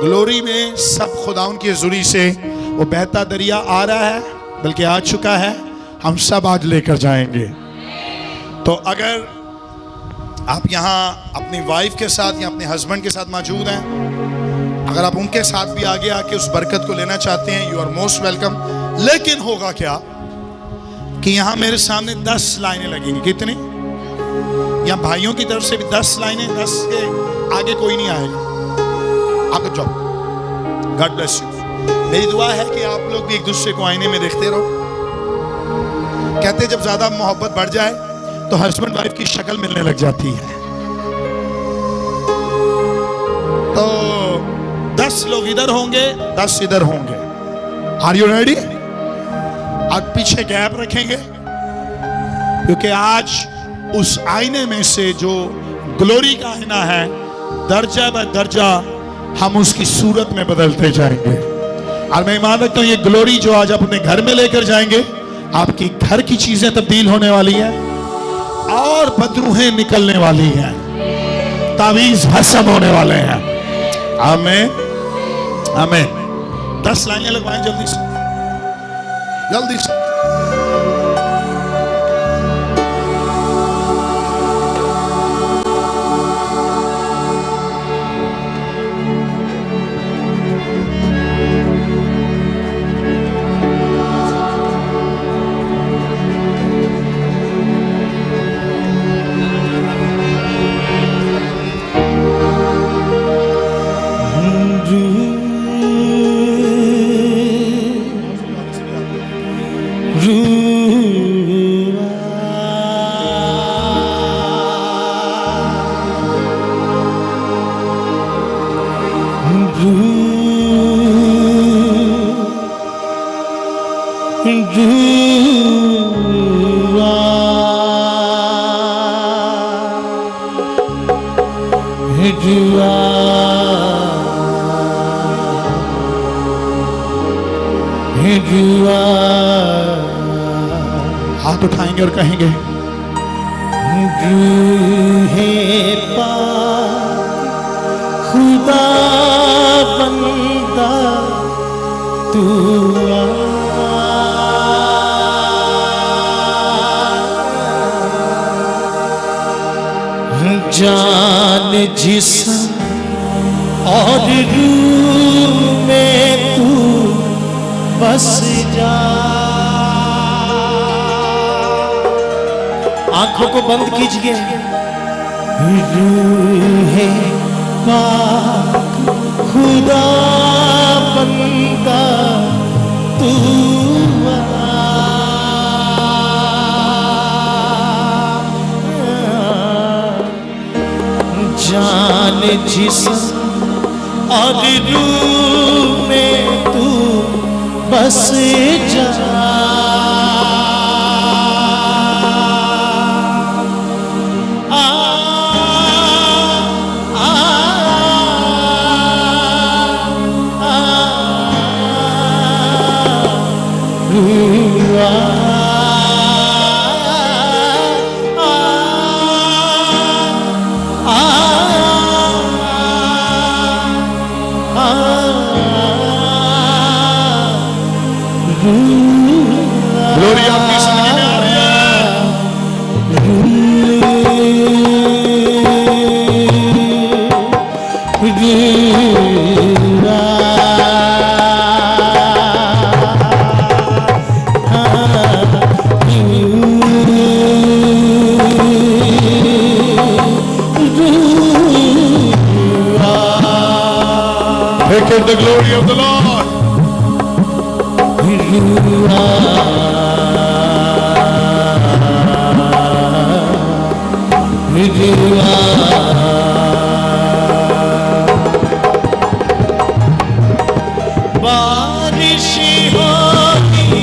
ग्लोरी में सब खुदाउन की हुजूरी से वो बहता दरिया आ रहा है, बल्कि आ चुका है, हम सब आज लेकर जाएंगे। तो अगर आप यहाँ अपनी वाइफ के साथ या अपने हस्बैंड के साथ मौजूद हैं, अगर आप उनके साथ भी आगे आके उस बरकत को लेना चाहते हैं, यू आर मोस्ट वेलकम। लेकिन होगा क्या कि यहाँ मेरे सामने 10 लाइनें लगेंगी। कितनी? यहाँ भाइयों की तरफ से भी 10 लाइनें, 10 के आगे कोई नहीं आएगा। आप जाओ। God bless you. मेरी दुआ है कि आप लोग भी एक दूसरे को आईने में देखते रहो। कहते जब ज्यादा मोहब्बत बढ़ जाए तो हस्बैंड वाइफ की शक्ल मिलने लग जाती है। तो 10 लोग इधर होंगे, 10 इधर होंगे। Are you ready? आज पीछे गैप रखेंगे, क्योंकि आज उस आईने में से जो ग्लोरी का आईना है, दर्जा ब दर्जा हम उसकी सूरत में बदलते जाएंगे। और मैं ईमान रखता हूं ये ग्लोरी जो आज आप अपने घर में लेकर जाएंगे, आपकी घर की चीजें तब्दील होने वाली हैं और बदरूहें निकलने वाली हैं, तावीज भस्म होने वाले हैं। आमीन आमीन। 10 लाइनें लगवाएं जल्दी से, जल्दी से। हाथ उठाएंगे और कहेंगे, रूहे पाक खुदा बंदा तू जान जिस्म और रूह में तू बस जा। आंखों को बंद कीजिए। रूहे पाक खुदा बंदा तू जान जिस्म और रूह में तू बस जा। ग्लोरी आपकी जिंदगी में आ रही है। Take in the glory of the Lord. बारिश होगी